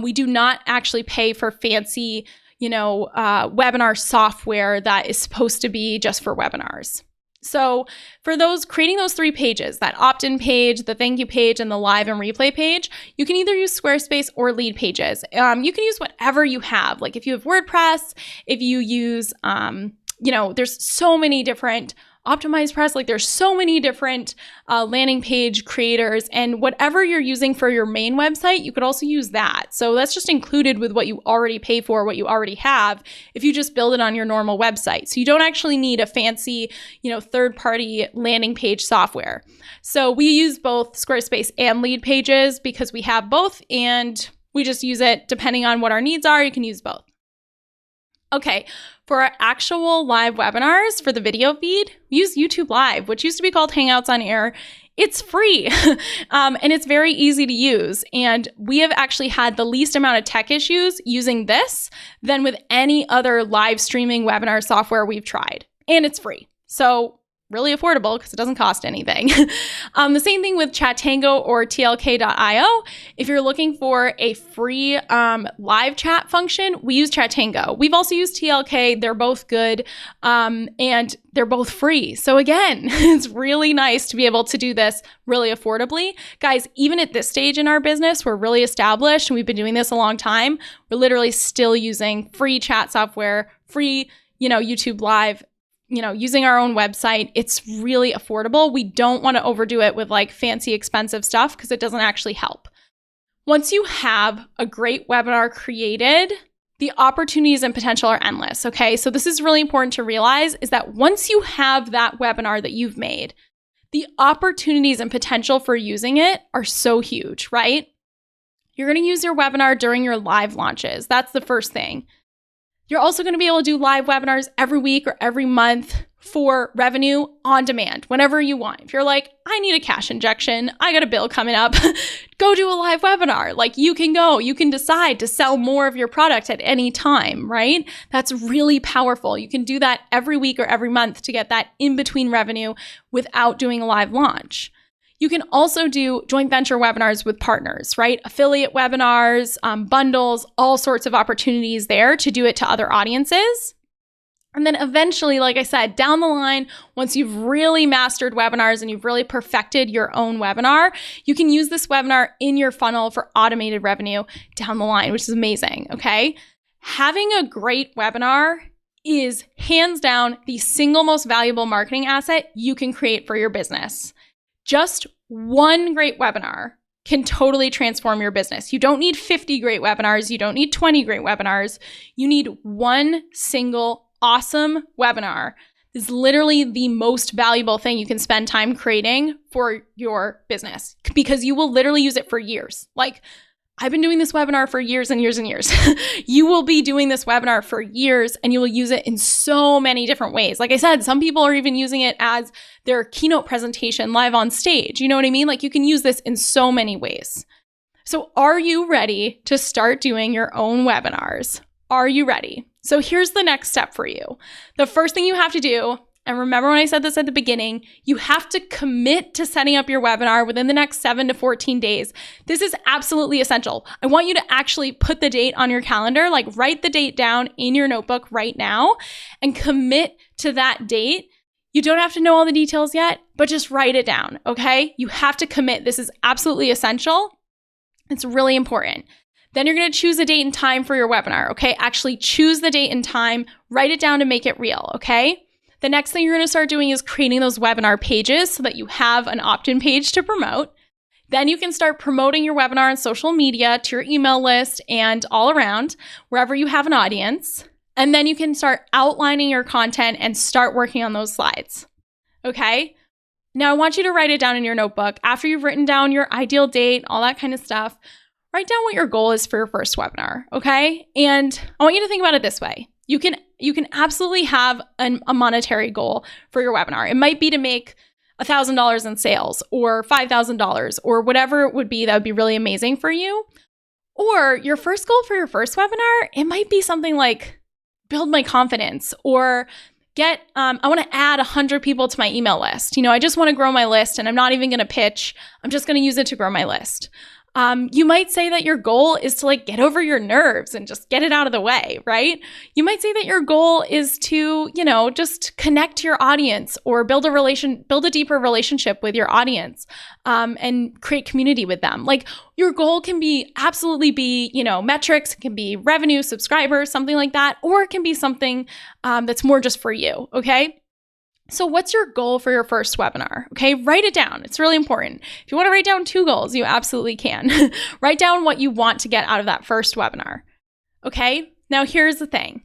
We do not actually pay for fancy, webinar software that is supposed to be just for webinars. So for creating those 3 pages, that opt-in page, the thank you page, and the live and replay page, you can either use Squarespace or Lead Pages. You can use whatever you have. Like if you have WordPress, if you use, there's so many different Optimize Press, there's so many different landing page creators, and whatever you're using for your main website, you could also use that. So that's just included with what you already pay for, what you already have, if you just build it on your normal website. So you don't actually need a fancy, third-party landing page software. So we use both Squarespace and Lead Pages because we have both, and we just use it depending on what our needs are. You can use both. Okay, for our actual live webinars for the video feed, we use YouTube Live, which used to be called Hangouts on Air. It's free and it's very easy to use. And we have actually had the least amount of tech issues using this than with any other live streaming webinar software we've tried. And it's free. So really affordable because it doesn't cost anything. The same thing with Chatango or TLK.io. If you're looking for a free live chat function, we use Chatango. We've also used TLK. They're both good and they're both free. So again, it's really nice to be able to do this really affordably. Guys, even at this stage in our business, we're really established and we've been doing this a long time. We're literally still using free chat software, free, YouTube Live, using our own website. It's really affordable. We don't want to overdo it with fancy, expensive stuff because it doesn't actually help. Once you have a great webinar created, the opportunities and potential are endless, okay? So this is really important to realize is that once you have that webinar that you've made, the opportunities and potential for using it are so huge, right? You're going to use your webinar during your live launches. That's the first thing. You're also going to be able to do live webinars every week or every month for revenue on demand, whenever you want. If you're like, I need a cash injection, I got a bill coming up, go do a live webinar. You can decide to sell more of your product at any time, right? That's really powerful. You can do that every week or every month to get that in-between revenue without doing a live launch. You can also do joint venture webinars with partners, right? Affiliate webinars, bundles, all sorts of opportunities there to do it to other audiences. And then eventually, like I said, down the line, once you've really mastered webinars and you've really perfected your own webinar, you can use this webinar in your funnel for automated revenue down the line, which is amazing, okay? Having a great webinar is hands down the single most valuable marketing asset you can create for your business. Just one great webinar can totally transform your business. You don't need 50 great webinars. You don't need 20 great webinars. You need one single awesome webinar. This is literally the most valuable thing you can spend time creating for your business because you will literally use it for years. I've been doing this webinar for years and years and years. You will be doing this webinar for years and you will use it in so many different ways. Like I said, some people are even using it as their keynote presentation live on stage. You know what I mean? You can use this in so many ways. So are you ready to start doing your own webinars? Are you ready? So here's the next step for you. The first thing you have to do, and remember when I said this at the beginning, you have to commit to setting up your webinar within the next 7 to 14 days. This is absolutely essential. I want you to actually put the date on your calendar, write the date down in your notebook right now and commit to that date. You don't have to know all the details yet, but just write it down, okay? You have to commit. This is absolutely essential. It's really important. Then you're going to choose a date and time for your webinar, okay? Actually choose the date and time, write it down to make it real, okay? The next thing you're going to start doing is creating those webinar pages so that you have an opt-in page to promote. Then you can start promoting your webinar on social media to your email list and all around, wherever you have an audience. And then you can start outlining your content and start working on those slides, okay? Now I want you to write it down in your notebook. After you've written down your ideal date, all that kind of stuff, write down what your goal is for your first webinar, okay? And I want you to think about it this way. You can absolutely have a monetary goal for your webinar. It might be to make $1,000 in sales or $5,000 or whatever it would be that would be really amazing for you. Or your first goal for your first webinar, it might be something like build my confidence or I want to add 100 people to my email list. I just want to grow my list and I'm not even going to pitch. I'm just going to use it to grow my list. You might say that your goal is to get over your nerves and just get it out of the way, right? You might say that your goal is to, just connect to your audience or build a deeper relationship with your audience, and create community with them. Your goal can absolutely be, metrics, it can be revenue, subscribers, something like that, or it can be something, that's more just for you. Okay. So what's your goal for your first webinar? Okay, write it down. It's really important. If you want to write down 2 goals, you absolutely can. Write down what you want to get out of that first webinar. Okay, now here's the thing.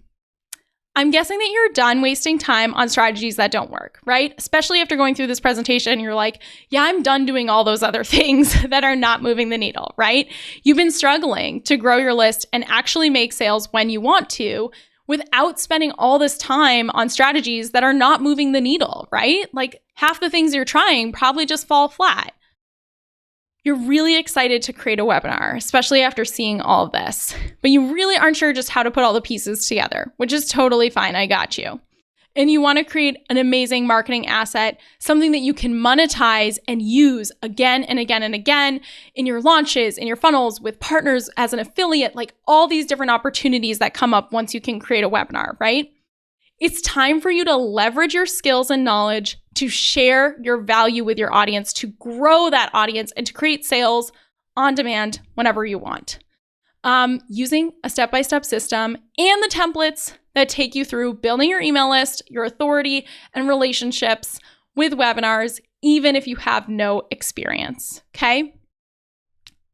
I'm guessing that you're done wasting time on strategies that don't work, right? Especially after going through this presentation, you're like, yeah, I'm done doing all those other things that are not moving the needle, right? You've been struggling to grow your list and actually make sales when you want to, without spending all this time on strategies that are not moving the needle, right? Half the things you're trying probably just fall flat. You're really excited to create a webinar, especially after seeing all of this, but you really aren't sure just how to put all the pieces together, which is totally fine. I got you. And you want to create an amazing marketing asset, something that you can monetize and use again and again and again in your launches, in your funnels, with partners, as an affiliate, all these different opportunities that come up once you can create a webinar, right? It's time for you to leverage your skills and knowledge to share your value with your audience, to grow that audience, and to create sales on demand whenever you want. Using a step-by-step system and the templates that take you through building your email list, your authority, and relationships with webinars, even if you have no experience, okay?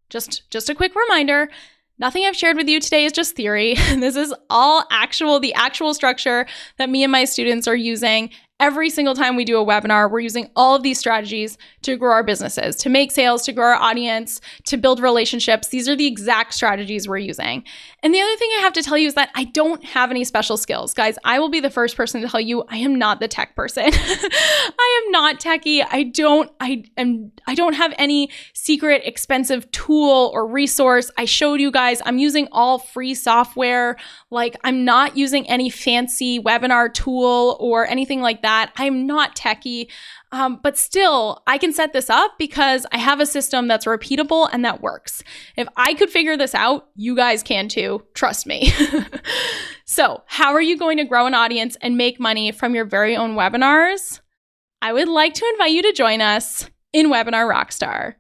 Just a quick reminder, nothing I've shared with you today is just theory. This is all the actual structure that me and my students are using. Every single time we do a webinar, we're using all of these strategies to grow our businesses, to make sales, to grow our audience, to build relationships. These are the exact strategies we're using. And the other thing I have to tell you is that I don't have any special skills. Guys, I will be the first person to tell you I am not the tech person. I am not techie. I don't have any secret expensive tool or resource. I showed you guys, I'm using all free software. I'm not using any fancy webinar tool or anything like that. I'm not techie, but still I can set this up because I have a system that's repeatable and that works. If I could figure this out, you guys can too. Trust me. So how are you going to grow an audience and make money from your very own webinars? I would like to invite you to join us in Webinar Rockstar,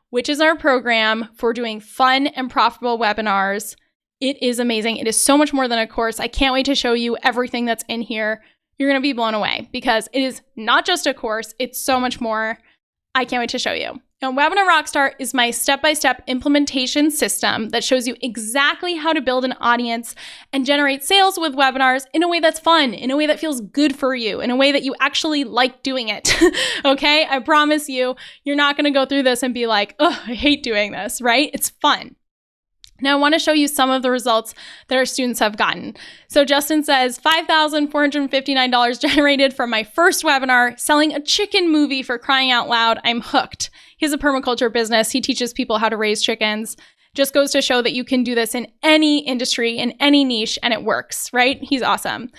which is our program for doing fun and profitable webinars. It is amazing. It is so much more than a course. I can't wait to show you everything that's in here. You're going to be blown away because it is not just a course, it's so much more. I can't wait to show you. Now, Webinar Rockstar is my step-by-step implementation system that shows you exactly how to build an audience and generate sales with webinars in a way that's fun, in a way that feels good for you, in a way that you actually like doing it. Okay? I promise you're not going to go through this and be like, oh, I hate doing this, right? It's fun. Now, I want to show you some of the results that our students have gotten. So Justin says, $5,459 generated from my first webinar, selling a chicken movie, for crying out loud. I'm hooked. He has a permaculture business. He teaches people how to raise chickens. Just goes to show that you can do this in any industry, in any niche, and it works, right? He's awesome.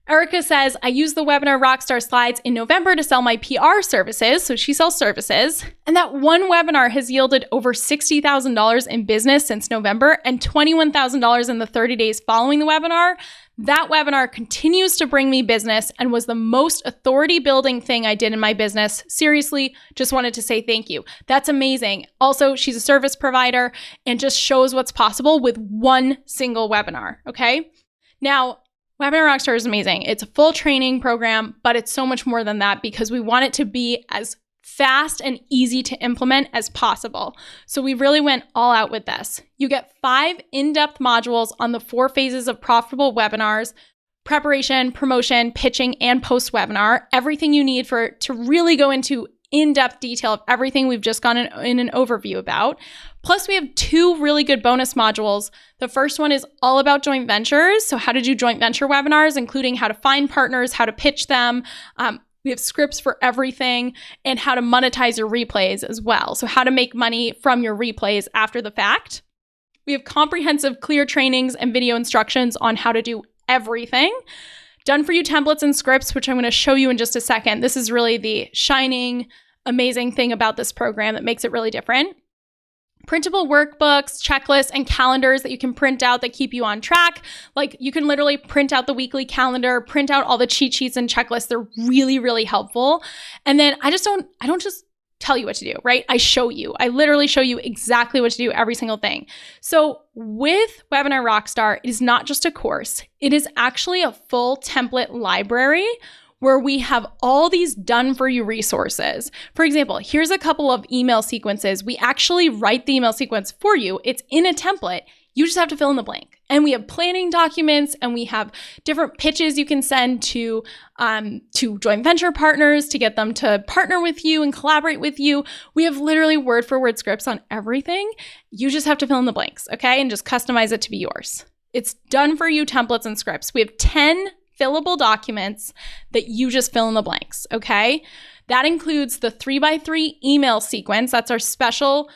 Erica says, I used the Webinar Rockstar slides in November to sell my PR services. So she sells services. And that one webinar has yielded over $60,000 in business since November and $21,000 in the 30 days following the webinar. That webinar continues to bring me business and was the most authority building thing I did in my business. Seriously, just wanted to say thank you. That's amazing. Also, she's a service provider and just shows what's possible with one single webinar. Okay. Now, Webinar Rockstar is amazing. It's a full training program, but it's so much more than that because we want it to be as fast and easy to implement as possible. So we really went all out with this. You get 5 in-depth modules on the 4 phases of profitable webinars: preparation, promotion, pitching, and post-webinar. Everything you need to really go into in-depth detail of everything we've just gone in an overview about. Plus, we have 2 really good bonus modules. The first one is all about joint ventures. So how to do joint venture webinars, including how to find partners, how to pitch them. We have scripts for everything, and how to monetize your replays as well. So how to make money from your replays after the fact. We have comprehensive, clear trainings and video instructions on how to do everything. Done for you templates and scripts, which I'm going to show you in just a second. This is really the shining, amazing thing about this program that makes it really different. Printable workbooks, checklists, and calendars that you can print out that keep you on track. Like, you can literally print out the weekly calendar, print out all the cheat sheets and checklists. They're really, really helpful. And then I don't just tell you what to do, right? I show you. I literally show you exactly what to do, every single thing. So with Webinar Rockstar, it is not just a course. It is actually a full template library where we have all these done for you resources. For example, here's a couple of email sequences. We actually write the email sequence for you. It's in a template. You just have to fill in the blank. And we have planning documents, and we have different pitches you can send to joint venture partners to get them to partner with you and collaborate with you. We have literally word for word scripts on everything. You just have to fill in the blanks, okay? And just customize it to be yours. It's done for you templates and scripts. We have 10 fillable documents that you just fill in the blanks, okay? That includes the 3x3 email sequence. That's our special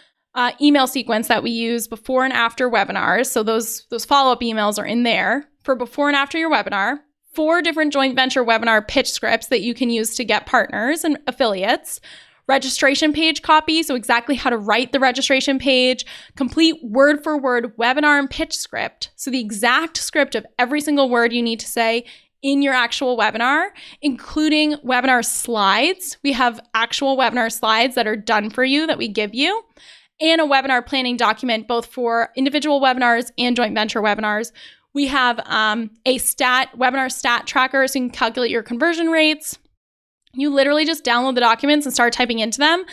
email sequence that we use before and after webinars. So those follow-up emails are in there for before and after your webinar. 4 different joint venture webinar pitch scripts that you can use to get partners and affiliates. Registration page copy, so exactly how to write the registration page. Complete word-for-word webinar and pitch script, so the exact script of every single word you need to say in your actual webinar, including webinar slides. We have actual webinar slides that are done for you that we give you, and a webinar planning document, both for individual webinars and joint venture webinars. We have a webinar stat tracker, so you can calculate your conversion rates. You literally just download the documents and start typing into them.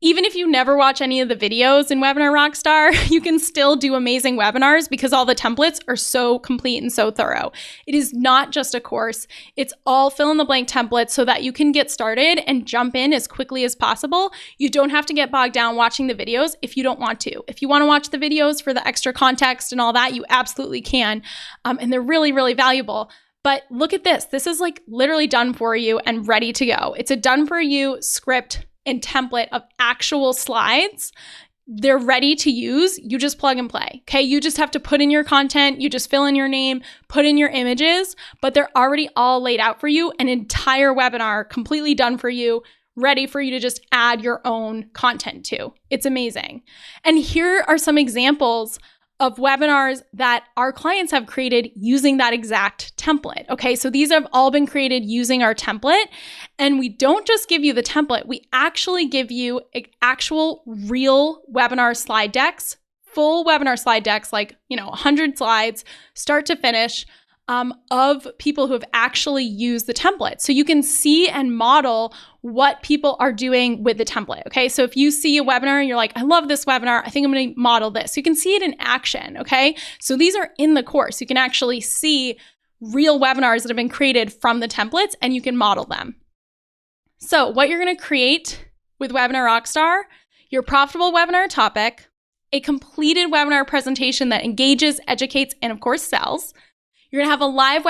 Even if you never watch any of the videos in Webinar Rockstar, you can still do amazing webinars because all the templates are so complete and so thorough. It is not just a course. It's all fill in the blank templates so that you can get started and jump in as quickly as possible. You don't have to get bogged down watching the videos if you don't want to. If you want to watch the videos for the extra context and all that, you absolutely can. And they're really, really valuable. But look at this. This is like literally done for you and ready to go. It's a done for you script and template of actual slides. They're ready to use. You just plug and play. Okay. You just have to put in your content. You just fill in your name, put in your images, but they're already all laid out for you. An entire webinar completely done for you, ready for you to just add your own content to. It's amazing. And here are some examples of webinars that our clients have created using that exact template. Okay, so these have all been created using our template, and we don't just give you the template, we actually give you actual real webinar slide decks, full webinar slide decks, like, 100 slides, start to finish, of people who have actually used the template. So you can see and model what people are doing with the template. Okay. So if you see a webinar and you're like, I love this webinar, I think I'm going to model this. You can see it in action. Okay. So these are in the course. You can actually see real webinars that have been created from the templates and you can model them. So what you're going to create with Webinar Rockstar, your profitable webinar topic, a completed webinar presentation that engages, educates, and of course sells. You're going to have a live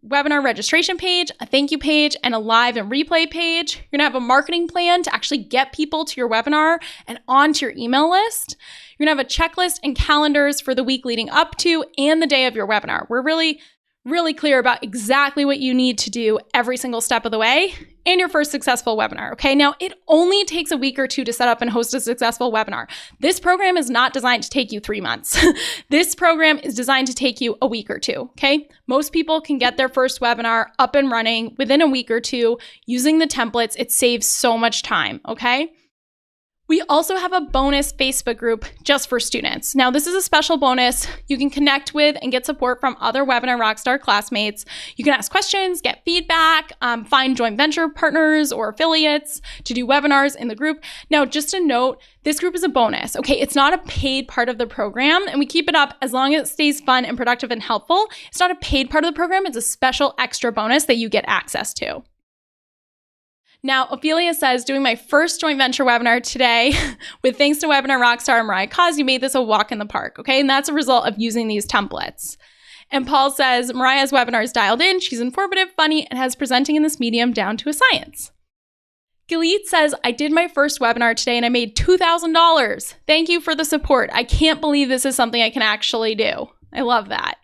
webinar registration page, a thank you page, and a live and replay page. You're going to have a marketing plan to actually get people to your webinar and onto your email list. You're going to have a checklist and calendars for the week leading up to and the day of your webinar. We're really really clear about exactly what you need to do every single step of the way, and your first successful webinar, okay? Now, it only takes a week or two to set up and host a successful webinar. This program is not designed to take you 3 months. This program is designed to take you a week or two, okay? Most people can get their first webinar up and running within a week or two using the templates. It saves so much time, okay? We also have a bonus Facebook group just for students. Now, this is a special bonus you can connect with and get support from other Webinar Rockstar classmates. You can ask questions, get feedback, find joint venture partners or affiliates to do webinars in the group. Now, just a note, this group is a bonus, okay? It's not a paid part of the program, and we keep it up as long as it stays fun and productive and helpful. It's not a paid part of the program. It's a special extra bonus that you get access to. Now, Ophelia says, doing my first joint venture webinar today with thanks to Webinar Rockstar and Mariah Cause, you made this a walk in the park, okay? And that's a result of using these templates. And Paul says, Mariah's webinar is dialed in. She's informative, funny, and has presenting in this medium down to a science. Gilead says, I did my first webinar today and I made $2,000. Thank you for the support. I can't believe this is something I can actually do. I love that.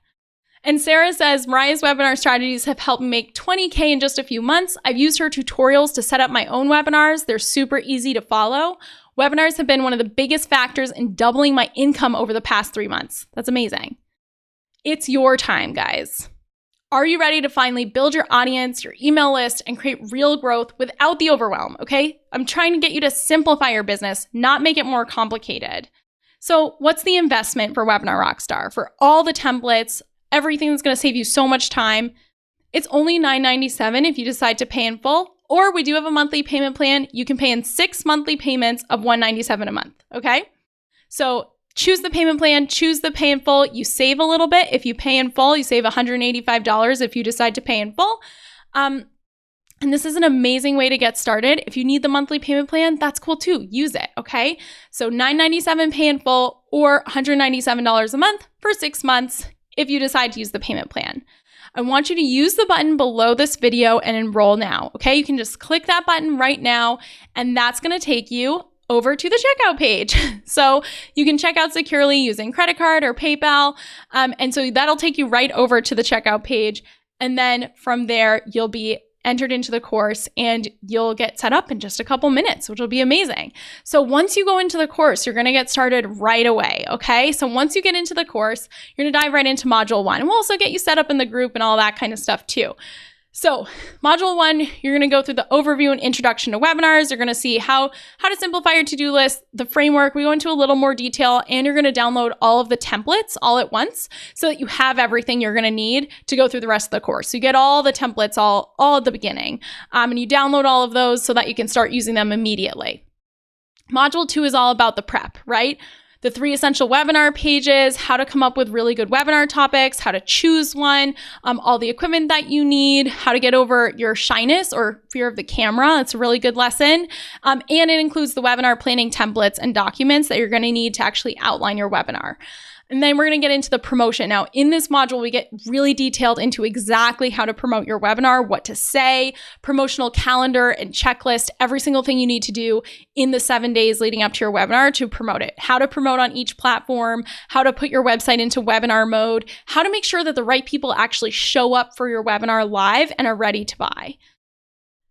And Sarah says, Mariah's webinar strategies have helped me make $20K in just a few months. I've used her tutorials to set up my own webinars. They're super easy to follow. Webinars have been one of the biggest factors in doubling my income over the past 3 months. That's amazing. It's your time, guys. Are you ready to finally build your audience, your email list, and create real growth without the overwhelm, okay? I'm trying to get you to simplify your business, not make it more complicated. So what's the investment for Webinar Rockstar? For all the templates, everything that's going to save you so much time, it's only $9.97 if you decide to pay in full, or we do have a monthly payment plan. You can pay in 6 monthly payments of $197 a month, okay? So choose the payment plan, choose the pay in full. You save a little bit. If you pay in full, you save $185 if you decide to pay in full. And this is an amazing way to get started. If you need the monthly payment plan, that's cool too. Use it, okay? So $9.97 pay in full or $197 a month for 6 months if you decide to use the payment plan. I want you to use the button below this video and enroll now, okay? You can just click that button right now, and that's gonna take you over to the checkout page. So you can check out securely using credit card or PayPal. And so that'll take you right over to the checkout page. And then from there, you'll be entered into the course and you'll get set up in just a couple minutes, which will be amazing. So once you go into the course, you're going to get started right away, okay? So once you get into the course, you're going to dive right into Module 1. And we'll also get you set up in the group and all that kind of stuff too. So Module 1, you're going to go through the overview and introduction to webinars. You're going to see how to simplify your to-do list, the framework. We go into a little more detail, and you're going to download all of the templates all at once so that you have everything you're going to need to go through the rest of the course. So you get all the templates all at the beginning, and you download all of those so that you can start using them immediately. Module 2 is all about the prep, right? The 3 essential webinar pages, how to come up with really good webinar topics, how to choose one, all the equipment that you need, how to get over your shyness or fear of the camera. It's a really good lesson. And it includes the webinar planning templates and documents that you're going to need to actually outline your webinar. And then we're going to get into the promotion. Now, in this module, we get really detailed into exactly how to promote your webinar, what to say, promotional calendar and checklist, every single thing you need to do in the 7 days leading up to your webinar to promote it, how to promote on each platform, how to put your website into webinar mode, how to make sure that the right people actually show up for your webinar live and are ready to buy.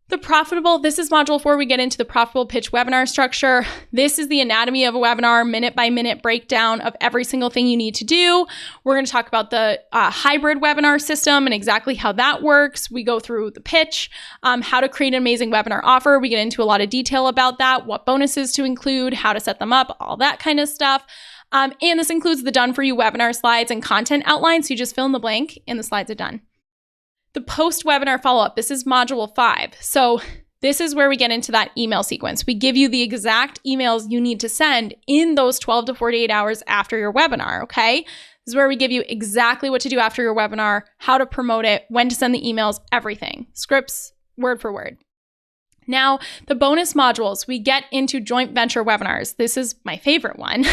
This is Module 4. We get into the profitable pitch webinar structure. This is the anatomy of a webinar, minute-by-minute breakdown of every single thing you need to do. We're going to talk about the hybrid webinar system and exactly how that works. We go through the pitch, how to create an amazing webinar offer. We get into a lot of detail about that, what bonuses to include, how to set them up, all that kind of stuff. And this includes the done-for-you webinar slides and content outlines. So you just fill in the blank and the slides are done. The post-webinar follow-up, this is Module 5. So this is where we get into that email sequence. We give you the exact emails you need to send in those 12 to 48 hours after your webinar, okay? This is where we give you exactly what to do after your webinar, how to promote it, when to send the emails, everything. Scripts, word for word. Now, the bonus modules, we get into joint venture webinars. This is my favorite one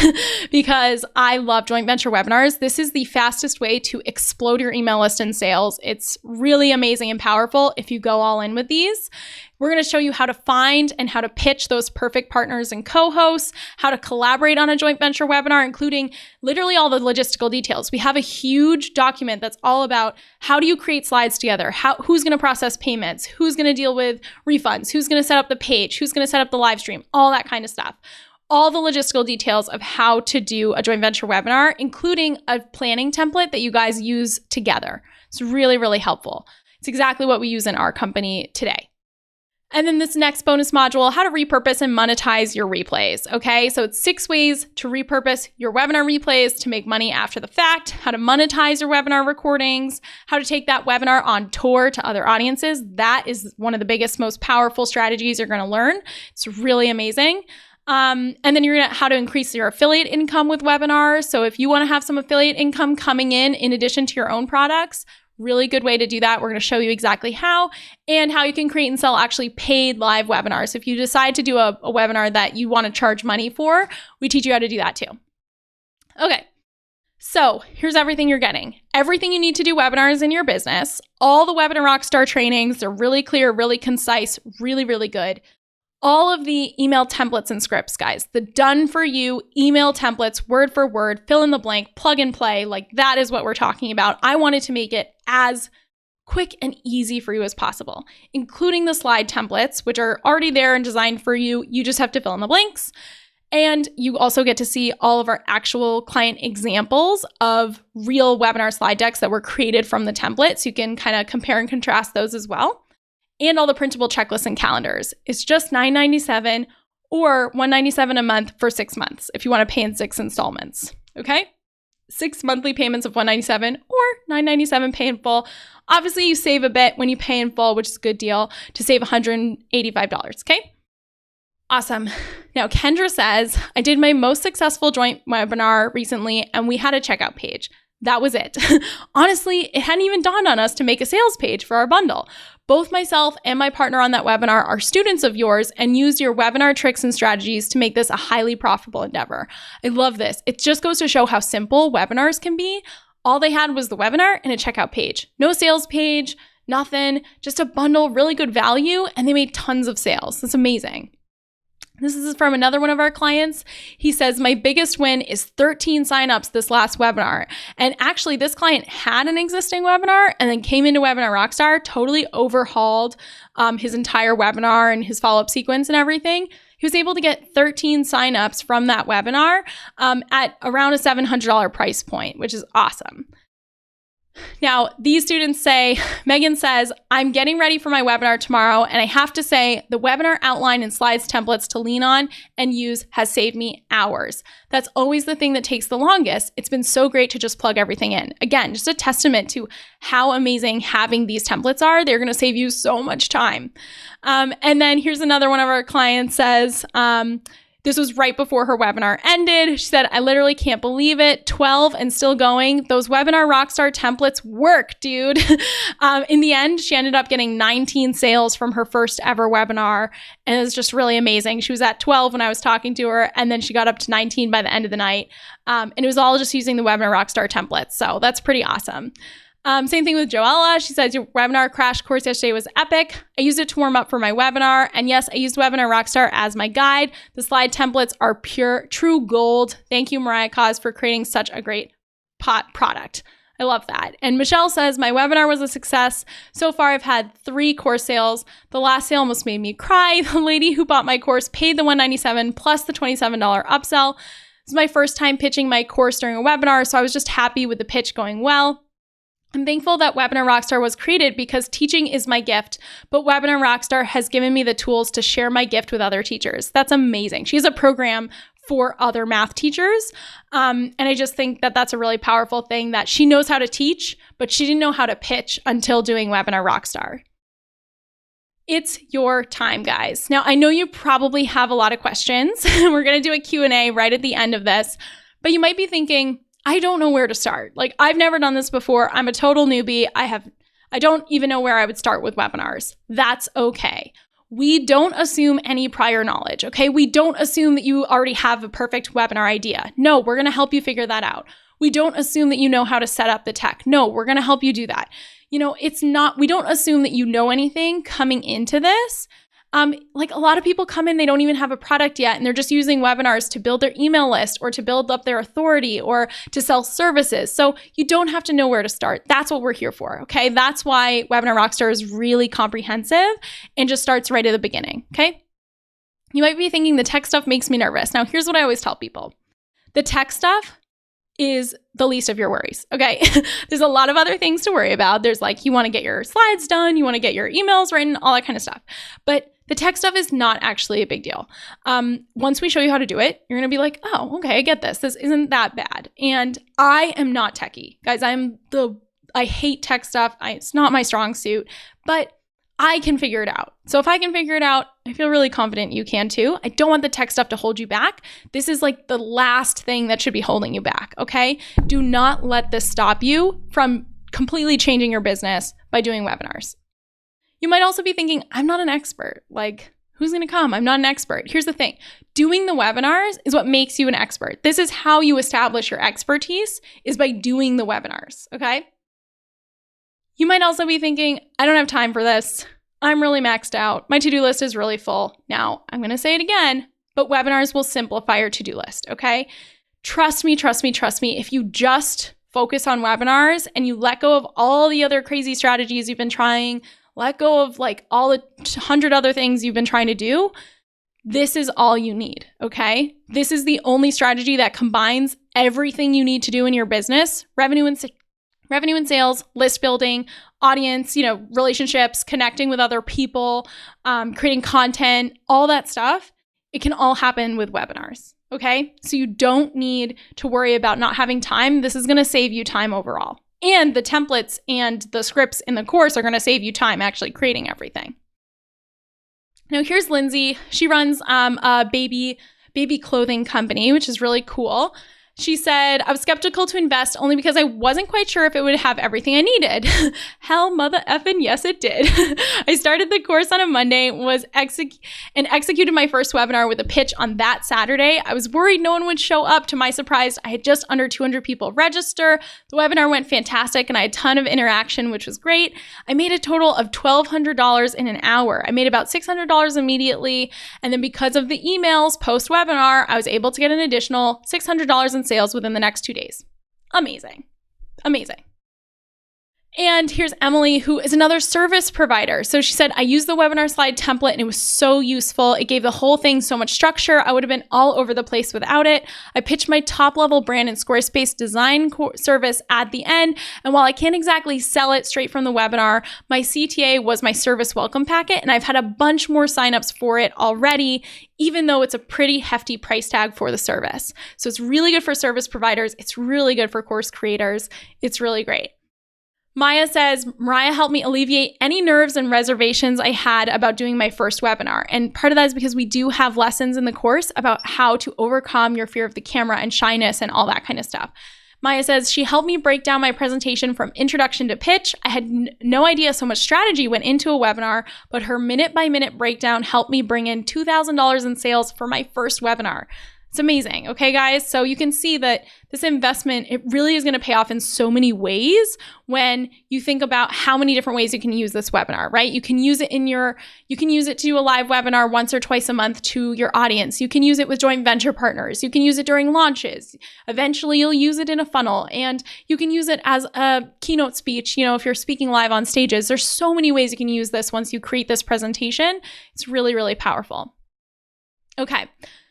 because I love joint venture webinars. This is the fastest way to explode your email list in sales. It's really amazing and powerful if you go all in with these. We're going to show you how to find and how to pitch those perfect partners and co-hosts, how to collaborate on a joint venture webinar, including literally all the logistical details. We have a huge document that's all about how do you create slides together, who's going to process payments, who's going to deal with refunds, who's going to set up the page, who's going to set up the live stream, all that kind of stuff. All the logistical details of how to do a joint venture webinar, including a planning template that you guys use together. It's really, really helpful. It's exactly what we use in our company today. And then this next bonus module, how to repurpose and monetize your replays. Okay, so it's 6 ways to repurpose your webinar replays to make money after the fact, how to monetize your webinar recordings, how to take that webinar on tour to other audiences. That is one of the biggest, most powerful strategies you're going to learn. It's really amazing. And then you're how to increase your affiliate income with webinars. So if you want to have some affiliate income coming in addition to your own products, really good way to do that. We're going to show you exactly how and how you can create and sell actually paid live webinars. If you decide to do a webinar that you want to charge money for, we teach you how to do that too. Okay. So here's everything you're getting. Everything you need to do webinars in your business, all the Webinar Rockstar trainings, they're really clear, really concise, really, really good. All of the email templates and scripts, guys, the done for you email templates, word for word, fill in the blank, plug and play, like that is what we're talking about. I wanted to make it as quick and easy for you as possible, including the slide templates, which are already there and designed for you. You just have to fill in the blanks. And you also get to see all of our actual client examples of real webinar slide decks that were created from the template. So you can kind of compare and contrast those as well. And all the printable checklists and calendars. It's just $9.97 or $197 a month for 6 months if you want to pay in 6 installments. Okay? 6 monthly payments of $197 or $9.97 pay in full. Obviously, you save a bit when you pay in full, which is a good deal to save $185. Okay? Awesome. Now, Kendra says, I did my most successful joint webinar recently and we had a checkout page. That was it. Honestly, it hadn't even dawned on us to make a sales page for our bundle. Both myself and my partner on that webinar are students of yours and used your webinar tricks and strategies to make this a highly profitable endeavor. I love this. It just goes to show how simple webinars can be. All they had was the webinar and a checkout page. No sales page, nothing, just a bundle, really good value, and they made tons of sales. That's amazing. This is from another one of our clients. He says, my biggest win is 13 signups this last webinar. And actually, this client had an existing webinar and then came into Webinar Rockstar, totally overhauled his entire webinar and his follow-up sequence and everything. He was able to get 13 signups from that webinar at around a $700 price point, which is awesome. Now, these students say, Megan says, I'm getting ready for my webinar tomorrow, and I have to say the webinar outline and slides templates to lean on and use has saved me hours. That's always the thing that takes the longest. It's been so great to just plug everything in. Again, just a testament to how amazing having these templates are. They're going to save you so much time. And then here's another one of our clients says, this was right before her webinar ended. She said, I literally can't believe it. 12 and still going. Those Webinar Rockstar templates work, dude. In the end, she ended up getting 19 sales from her first ever webinar. And it was just really amazing. She was at 12 when I was talking to her, and then she got up to 19 by the end of the night. And it was all just using the Webinar Rockstar templates. So that's pretty awesome. Same thing with Joella. She says, your webinar crash course yesterday was epic. I used it to warm up for my webinar. And yes, I used Webinar Rockstar as my guide. The slide templates are pure, true gold. Thank you, Mariah Cause, for creating such a great product. I love that. And Michelle says, my webinar was a success. So far, I've had 3 course sales. The last sale almost made me cry. The lady who bought my course paid the $197 plus the $27 upsell. This is my first time pitching my course during a webinar, so I was just happy with the pitch going well. I'm thankful that Webinar Rockstar was created because teaching is my gift, but Webinar Rockstar has given me the tools to share my gift with other teachers. That's amazing. She has a program for other math teachers, and I just think that that's a really powerful thing that she knows how to teach, but she didn't know how to pitch until doing Webinar Rockstar. It's your time, guys. Now, I know you probably have a lot of questions. We're going to do a Q&A right at the end of this, but you might be thinking, I don't know where to start. Like, I've never done this before. I'm a total newbie. I don't even know where I would start with webinars. That's okay. we don't assume any prior knowledge, okay? We don't assume that you already have a perfect webinar idea. No, we're gonna help you figure that out. We don't assume that you know how to set up the tech. No, we're gonna help you do that. We don't assume that you know anything coming into this. Like a lot of people come in, they don't even have a product yet, and they're just using webinars to build their email list or to build up their authority or to sell services. So you don't have to know where to start. That's what we're here for, okay? That's why Webinar Rockstar is really comprehensive and just starts right at the beginning, okay? You might be thinking the tech stuff makes me nervous. Now, here's what I always tell people. The tech stuff is the least of your worries, okay? There's a lot of other things to worry about. There's like, you want to get your slides done, you want to get your emails written, all that kind of stuff. But the tech stuff is not actually a big deal. Once we show you how to do it, you're going to be like, oh, okay, I get this. This isn't that bad. And I am not techie. Guys, I hate tech stuff. It's not my strong suit, but I can figure it out. So if I can figure it out, I feel really confident you can too. I don't want the tech stuff to hold you back. This is like the last thing that should be holding you back, okay? Do not let this stop you from completely changing your business by doing webinars. You might also be thinking, I'm not an expert. Like, who's going to come? I'm not an expert. Here's the thing. Doing the webinars is what makes you an expert. This is how you establish your expertise, is by doing the webinars, okay? You might also be thinking, I don't have time for this. I'm really maxed out. My to-do list is really full. Now, I'm going to say it again, but webinars will simplify your to-do list, okay? Trust me. If you just focus on webinars and you let go of all the other crazy strategies you've been trying, let go of like all the 100 other things you've been trying to do, this is all you need, okay? This is the only strategy that combines everything you need to do in your business: revenue and sales, list building, audience, relationships, connecting with other people, creating content, all that stuff. It can all happen with webinars, okay? So you don't need to worry about not having time. This is going to save you time overall. And the templates and the scripts in the course are going to save you time actually creating everything. Now here's Lindsay. She runs a baby clothing company, which is really cool. She said, I was skeptical to invest only because I wasn't quite sure if it would have everything I needed. Hell, mother effing yes, it did. I started the course on a Monday and executed my first webinar with a pitch on that Saturday. I was worried no one would show up. To my surprise, I had just under 200 people register. The webinar went fantastic and I had a ton of interaction, which was great. I made a total of $1,200 in an hour. I made about $600 immediately. And then because of the emails post-webinar, I was able to get an additional $600 in sales within the next 2 days. Amazing. And here's Emily, who is another service provider. So she said, I used the webinar slide template and it was so useful. It gave the whole thing so much structure. I would have been all over the place without it. I pitched my top level brand and Squarespace design service at the end. And while I can't exactly sell it straight from the webinar, my CTA was my service welcome packet. And I've had a bunch more signups for it already, even though it's a pretty hefty price tag for the service. So it's really good for service providers. It's really good for course creators. It's really great. Maya says, Mariah helped me alleviate any nerves and reservations I had about doing my first webinar. And part of that is because we do have lessons in the course about how to overcome your fear of the camera and shyness and all that kind of stuff. Maya says, she helped me break down my presentation from introduction to pitch. I had no idea so much strategy went into a webinar, but her minute-by-minute breakdown helped me bring in $2,000 in sales for my first webinar. It's amazing. Okay, guys. So you can see that this investment, it really is going to pay off in so many ways when you think about how many different ways you can use this webinar, right? You can use it to do a live webinar once or twice a month to your audience. You can use it with joint venture partners. You can use it during launches. Eventually you'll use it in a funnel, and you can use it as a keynote speech. If you're speaking live on stages, there's so many ways you can use this once you create this presentation. It's really, really powerful. Okay.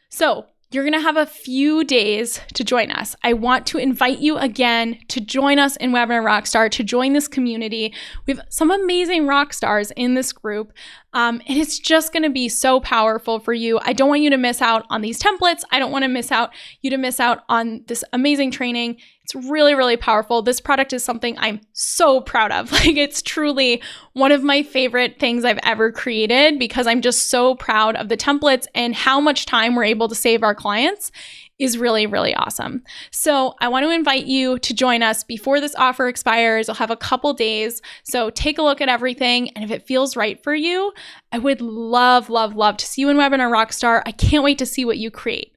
So you're going to have a few days to join us. I want to invite you again to join us in Webinar Rockstar, to join this community. We have some amazing rock stars in this group, and it's just going to be so powerful for you. I don't want you to miss out on these templates. I don't want you to miss out on this amazing training. It's really, really powerful. This product is something I'm so proud of. Like, it's truly one of my favorite things I've ever created because I'm just so proud of the templates and how much time we're able to save our clients is really, really awesome. So I want to invite you to join us before this offer expires. I'll have a couple days. So take a look at everything. And if it feels right for you, I would love, love, love to see you in Webinar Rockstar. I can't wait to see what you create.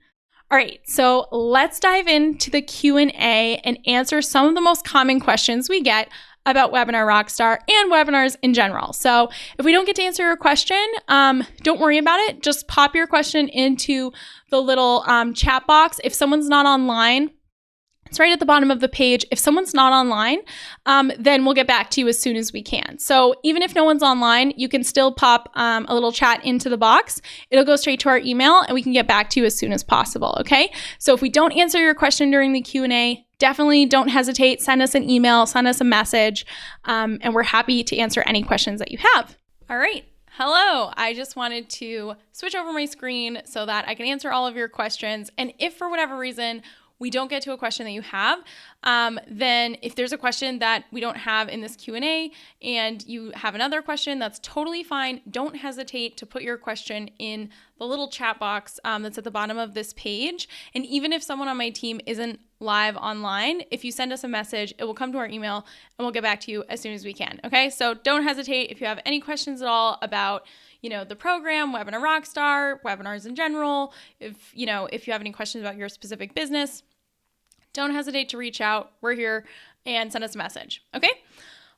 All right, so let's dive into the Q&A and answer some of the most common questions we get about Webinar Rockstar and webinars in general. So if we don't get to answer your question, don't worry about it. Just pop your question into the little chat box. If someone's not online, it's right at the bottom of the page. If someone's not online, then we'll get back to you as soon as we can. So even if no one's online, you can still pop a little chat into the box. It'll go straight to our email and we can get back to you as soon as possible, okay? So if we don't answer your question during the Q&A, definitely don't hesitate. Send us an email, send us a message, and we're happy to answer any questions that you have. All right. Hello, I just wanted to switch over my screen so that I can answer all of your questions. And if for whatever reason we don't get to a question that you have, then if there's a question that we don't have in this Q&A and you have another question, that's totally fine. Don't hesitate to put your question in the little chat box that's at the bottom of this page. And even if someone on my team isn't live online, if you send us a message, it will come to our email and we'll get back to you as soon as we can. Okay, so don't hesitate if you have any questions at all about the program, Webinar Rockstar, webinars in general. If you have any questions about your specific business, don't hesitate to reach out. We're here, and send us a message. Okay?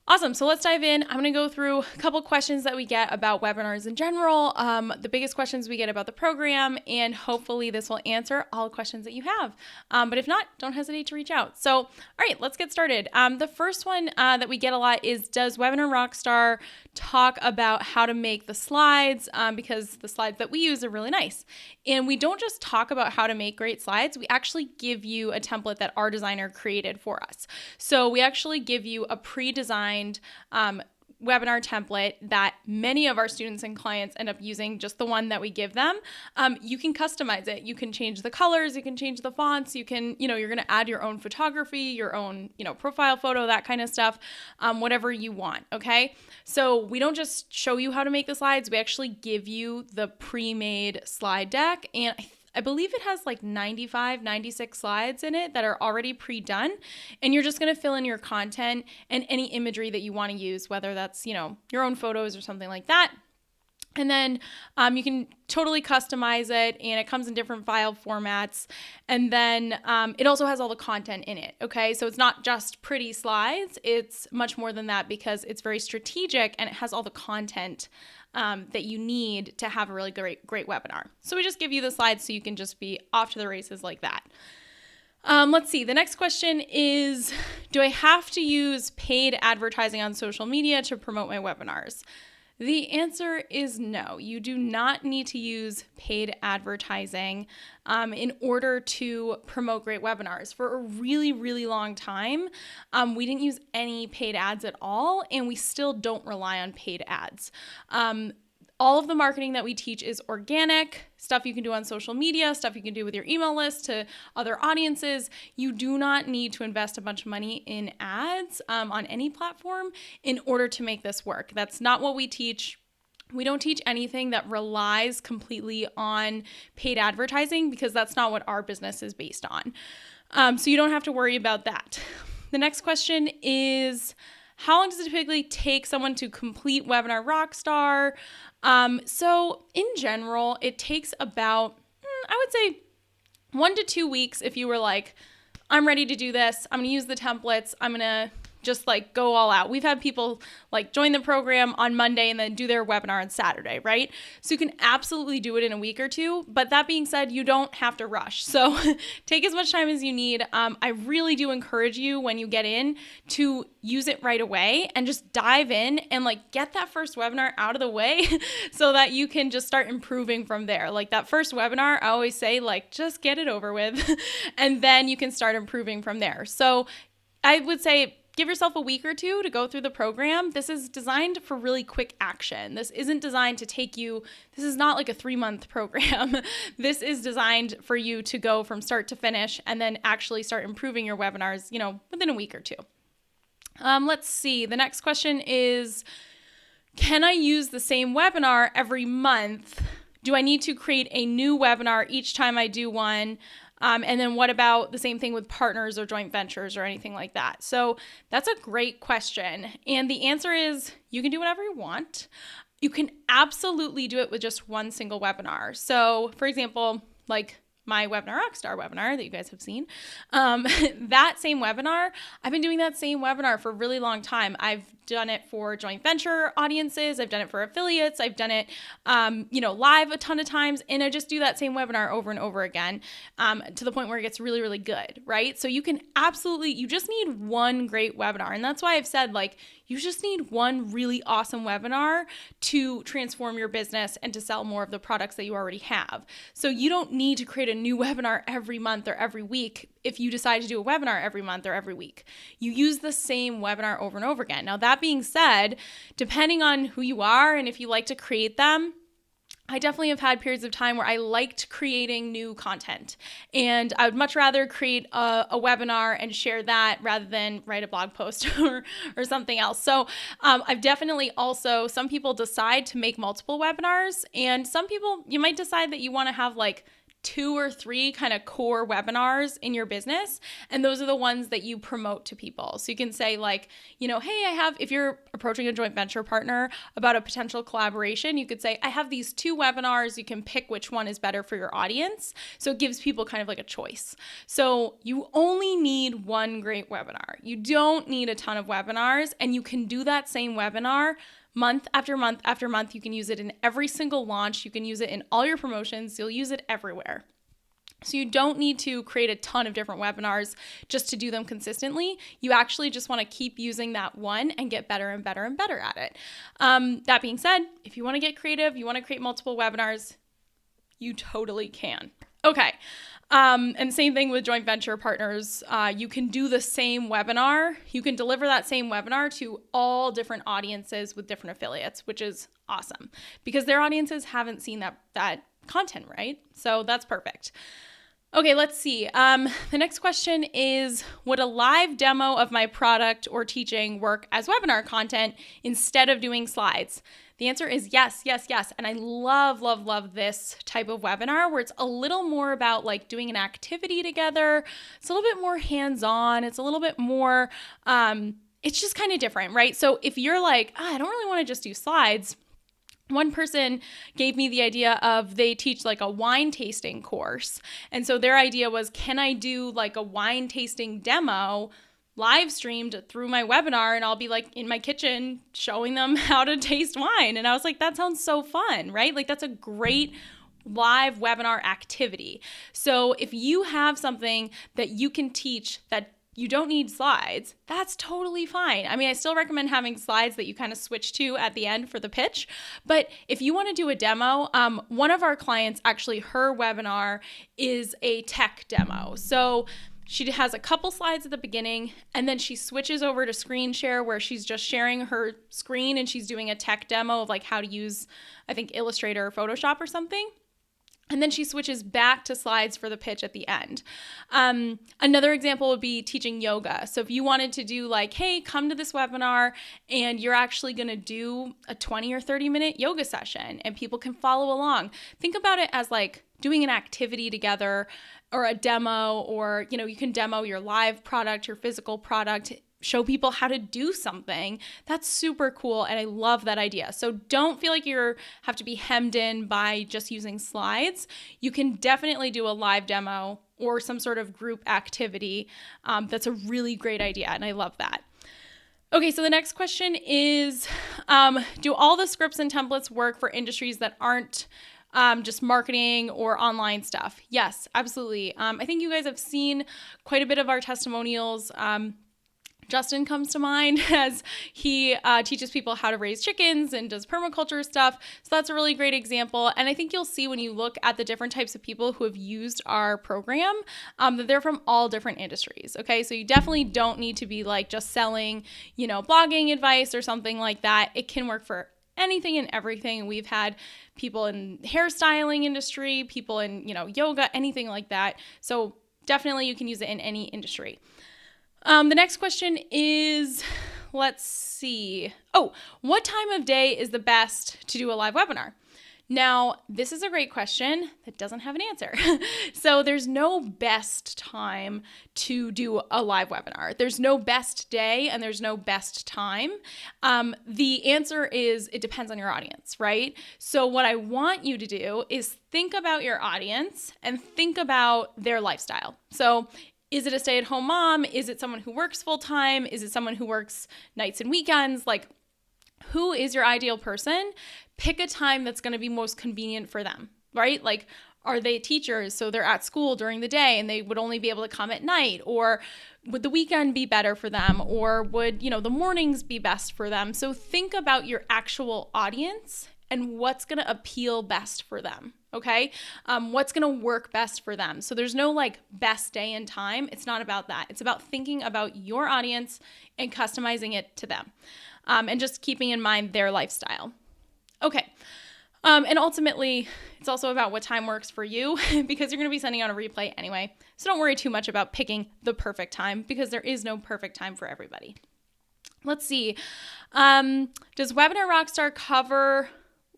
Awesome. So let's dive in. I'm going to go through a couple questions that we get about webinars in general, the biggest questions we get about the program, and hopefully this will answer all the questions that you have. But if not, don't hesitate to reach out. So, all right, let's get started. The first one that we get a lot is, does Webinar Rockstar talk about how to make the slides? Because the slides that we use are really nice. And we don't just talk about how to make great slides. We actually give you a template that our designer created for us. So we actually give you a pre-designed webinar template that many of our students and clients end up using, just the one that we give them. You can customize it. You can change the colors, you can change the fonts, you can, you're going to add your own photography, your own, profile photo, that kind of stuff, whatever you want. Okay. So we don't just show you how to make the slides. We actually give you the pre-made slide deck. And I believe it has like 95, 96 slides in it that are already pre-done. And you're just going to fill in your content and any imagery that you want to use, whether that's, your own photos or something like that. And then you can totally customize it, and it comes in different file formats. And then it also has all the content in it, okay? So it's not just pretty slides. It's much more than that because it's very strategic and it has all the content that you need to have a really great webinar. So we just give you the slides so you can just be off to the races like that. Let's see. The next question is, do I have to use paid advertising on social media to promote my webinars? The answer is no. You do not need to use paid advertising in order to promote great webinars. For a really, really long time, we didn't use any paid ads at all, and we still don't rely on paid ads. All of the marketing that we teach is organic, stuff you can do on social media, stuff you can do with your email list to other audiences. You do not need to invest a bunch of money in ads on any platform in order to make this work. That's not what we teach. We don't teach anything that relies completely on paid advertising because that's not what our business is based on. So you don't have to worry about that. The next question is, how long does it typically take someone to complete Webinar Rockstar? So in general, it takes about, I would say 1 to 2 weeks if you were like, I'm ready to do this. I'm going to use the templates. I'm going to just go all out. We've had people join the program on Monday and then do their webinar on Saturday, right? So you can absolutely do it in a week or two. But that being said, you don't have to rush. So take as much time as you need. I really do encourage you when you get in to use it right away and just dive in and get that first webinar out of the way so that you can just start improving from there. That first webinar, I always say, just get it over with and then you can start improving from there. So I would say give yourself a week or two to go through the program. This is designed for really quick action. This isn't designed to take you, this is not like a 3-month program. This is designed for you to go from start to finish and then actually start improving your webinars, within a week or two. Let's see. The next question is, can I use the same webinar every month? Do I need to create a new webinar each time I do one? And then what about the same thing with partners or joint ventures or anything like that? So that's a great question. And the answer is you can do whatever you want. You can absolutely do it with just one single webinar. So for example, like my Webinar Rockstar webinar that you guys have seen, that same webinar, I've been doing that same webinar for a really long time. I've done it for joint venture audiences. I've done it for affiliates. I've done it, live a ton of times. And I just do that same webinar over and over again, to the point where it gets really, really good, right? So you just need one great webinar. And that's why I've said, you just need one really awesome webinar to transform your business and to sell more of the products that you already have. So you don't need to create a new webinar every month or every week if you decide to do a webinar every month or every week. You use the same webinar over and over again. Now, that being said, depending on who you are and if you like to create them, I definitely have had periods of time where I liked creating new content, and I would much rather create a webinar and share that rather than write a blog post or something else. So I've definitely also, some people decide to make multiple webinars, and some people, you might decide that you want to have 2 or 3 kind of core webinars in your business. And those are the ones that you promote to people. So you can say hey, if you're approaching a joint venture partner about a potential collaboration, you could say, I have these 2 webinars. You can pick which one is better for your audience. So it gives people kind of like a choice. So you only need one great webinar. You don't need a ton of webinars, and you can do that same webinar month after month after month. You can use it in every single launch. You can use it in all your promotions. You'll use it everywhere. So you don't need to create a ton of different webinars just to do them consistently. You actually just want to keep using that one and get better and better and better at it. That being said, if you want to get creative, you want to create multiple webinars, you totally can. Okay. And same thing with joint venture partners. You can do the same webinar. You can deliver that same webinar to all different audiences with different affiliates, which is awesome because their audiences haven't seen that content, right? So that's perfect. Okay, let's see. The next question is, would a live demo of my product or teaching work as webinar content instead of doing slides? The answer is yes, yes, yes. And I love, love, love this type of webinar where it's a little more about doing an activity together. It's a little bit more hands-on. It's a little bit more, it's just kind of different, right? So if you're I don't really want to just do slides. One person gave me the idea of they teach a wine tasting course. And so their idea was, can I do a wine tasting demo live streamed through my webinar, and I'll be in my kitchen showing them how to taste wine. And I was like, that sounds so fun, right? That's a great live webinar activity. So if you have something that you can teach that you don't need slides, that's totally fine. I mean, I still recommend having slides that you kind of switch to at the end for the pitch. But if you want to do a demo, one of our clients, actually, her webinar is a tech demo. So she has a couple slides at the beginning, and then she switches over to screen share where she's just sharing her screen and she's doing a tech demo of how to use, I think, Illustrator or Photoshop or something. And then she switches back to slides for the pitch at the end. Another example would be teaching yoga. So if you wanted to do hey, come to this webinar and you're actually going to do a 20 or 30 minute yoga session and people can follow along. Think about it as doing an activity together or a demo, or, you can demo your live product, your physical product, show people how to do something. That's super cool. And I love that idea. So don't feel like you have to be hemmed in by just using slides. You can definitely do a live demo or some sort of group activity. That's a really great idea. And I love that. Okay, so the next question is, do all the scripts and templates work for industries that aren't just marketing or online stuff? Yes, absolutely. I think you guys have seen quite a bit of our testimonials. Justin comes to mind as he teaches people how to raise chickens and does permaculture stuff. So that's a really great example. And I think you'll see when you look at the different types of people who have used our program that they're from all different industries. Okay, so you definitely don't need to be like just selling, blogging advice or something like that. It can work for anything and everything. We've had people in hairstyling industry, people in, yoga, anything like that. So definitely you can use it in any industry. The next question is, let's see. Oh, what time of day is the best to do a live webinar? Now, this is a great question that doesn't have an answer. So there's no best time to do a live webinar. There's no best day and there's no best time. The answer is it depends on your audience, right? So what I want you to do is think about your audience and think about their lifestyle. So is it a stay-at-home mom? Is it someone who works full-time? Is it someone who works nights and weekends? Like, who is your ideal person? Pick a time that's going to be most convenient for them, right? Like, are they teachers? So they're at school during the day and they would only be able to come at night, or would the weekend be better for them? Or would, the mornings be best for them? So think about your actual audience and what's going to appeal best for them, okay? What's going to work best for them. So there's no like best day and time. It's not about that. It's about thinking about your audience and customizing it to them, and just keeping in mind their lifestyle. Okay. And ultimately, it's also about what time works for you because you're going to be sending out a replay anyway. So don't worry too much about picking the perfect time because there is no perfect time for everybody. Let's see. Does Webinar Rockstar cover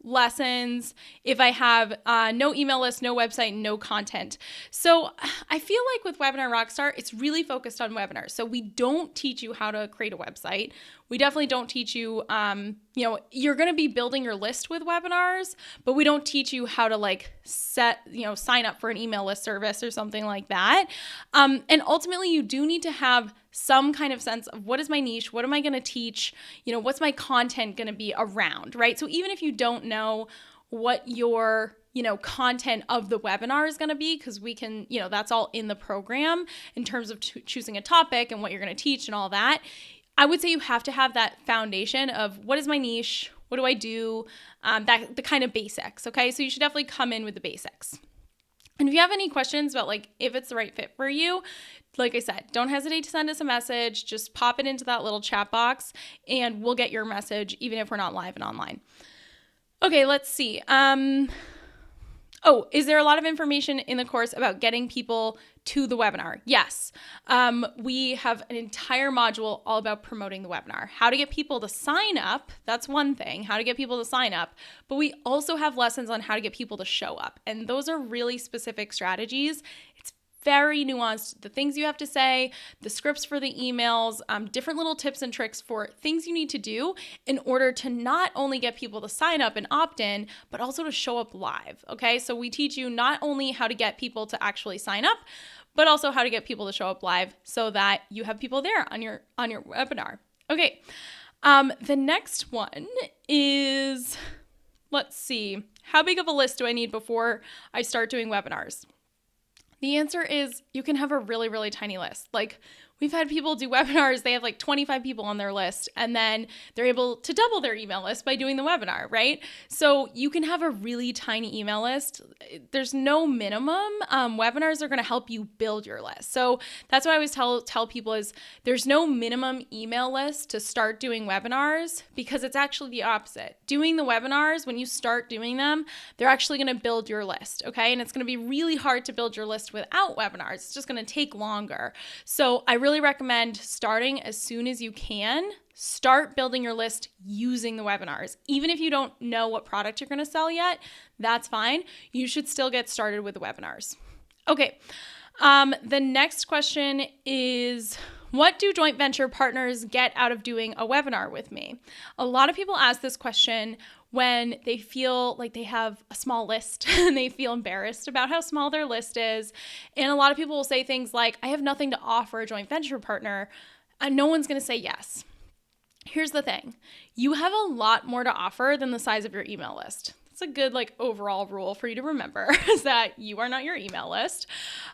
lessons if I have no email list, no website, no content? So I feel like with Webinar Rockstar, it's really focused on webinars. So we don't teach you how to create a website. We definitely don't teach you, you're going to be building your list with webinars, but we don't teach you how to like sign up for an email list service or something like that. And ultimately you do need to have some kind of sense of what is my niche? What am I going to teach? What's my content going to be around, right? So even if you don't know what your content of the webinar is going to be, because we can, that's all in the program in terms of choosing a topic and what you're going to teach and all that. I would say you have to have that foundation of what is my niche? What do I do? The kind of basics. Okay. So you should definitely come in with the basics. And if you have any questions about like if it's the right fit for you, like I said, don't hesitate to send us a message. Just pop it into that little chat box and we'll get your message even if we're not live and online. Okay, let's see. Is there a lot of information in the course about getting people to the webinar? Yes. We have an entire module all about promoting the webinar. How to get people to sign up, that's one thing, how to get people to sign up, but we also have lessons on how to get people to show up. And those are really specific strategies. It's very nuanced. The things you have to say, the scripts for the emails, different little tips and tricks for things you need to do in order to not only get people to sign up and opt in, but also to show up live. Okay, so we teach you not only how to get people to actually sign up, but also how to get people to show up live so that you have people there on your webinar. Okay, the next one is, let's see, how big of a list do I need before I start doing webinars? The answer is you can have a really, really tiny list. Like we've had people do webinars, they have like 25 people on their list, and then they're able to double their email list by doing the webinar, right? So you can have a really tiny email list. There's no minimum. Webinars are going to help you build your list. So that's what I always tell people is there's no minimum email list to start doing webinars because it's actually the opposite. Doing the webinars, when you start doing them, they're actually going to build your list, okay? And it's going to be really hard to build your list without webinars. It's just going to take longer. So I really recommend starting as soon as you can. Start building your list using the webinars. Even if you don't know what product you're going to sell yet, that's fine. You should still get started with the webinars. Okay. The next question is, what do joint venture partners get out of doing a webinar with me? A lot of people ask this question when they feel like they have a small list and they feel embarrassed about how small their list is. And a lot of people will say things like, I have nothing to offer a joint venture partner, and no one's going to say yes. Here's the thing. You have a lot more to offer than the size of your email list. It's a good like overall rule for you to remember is that you are not your email list.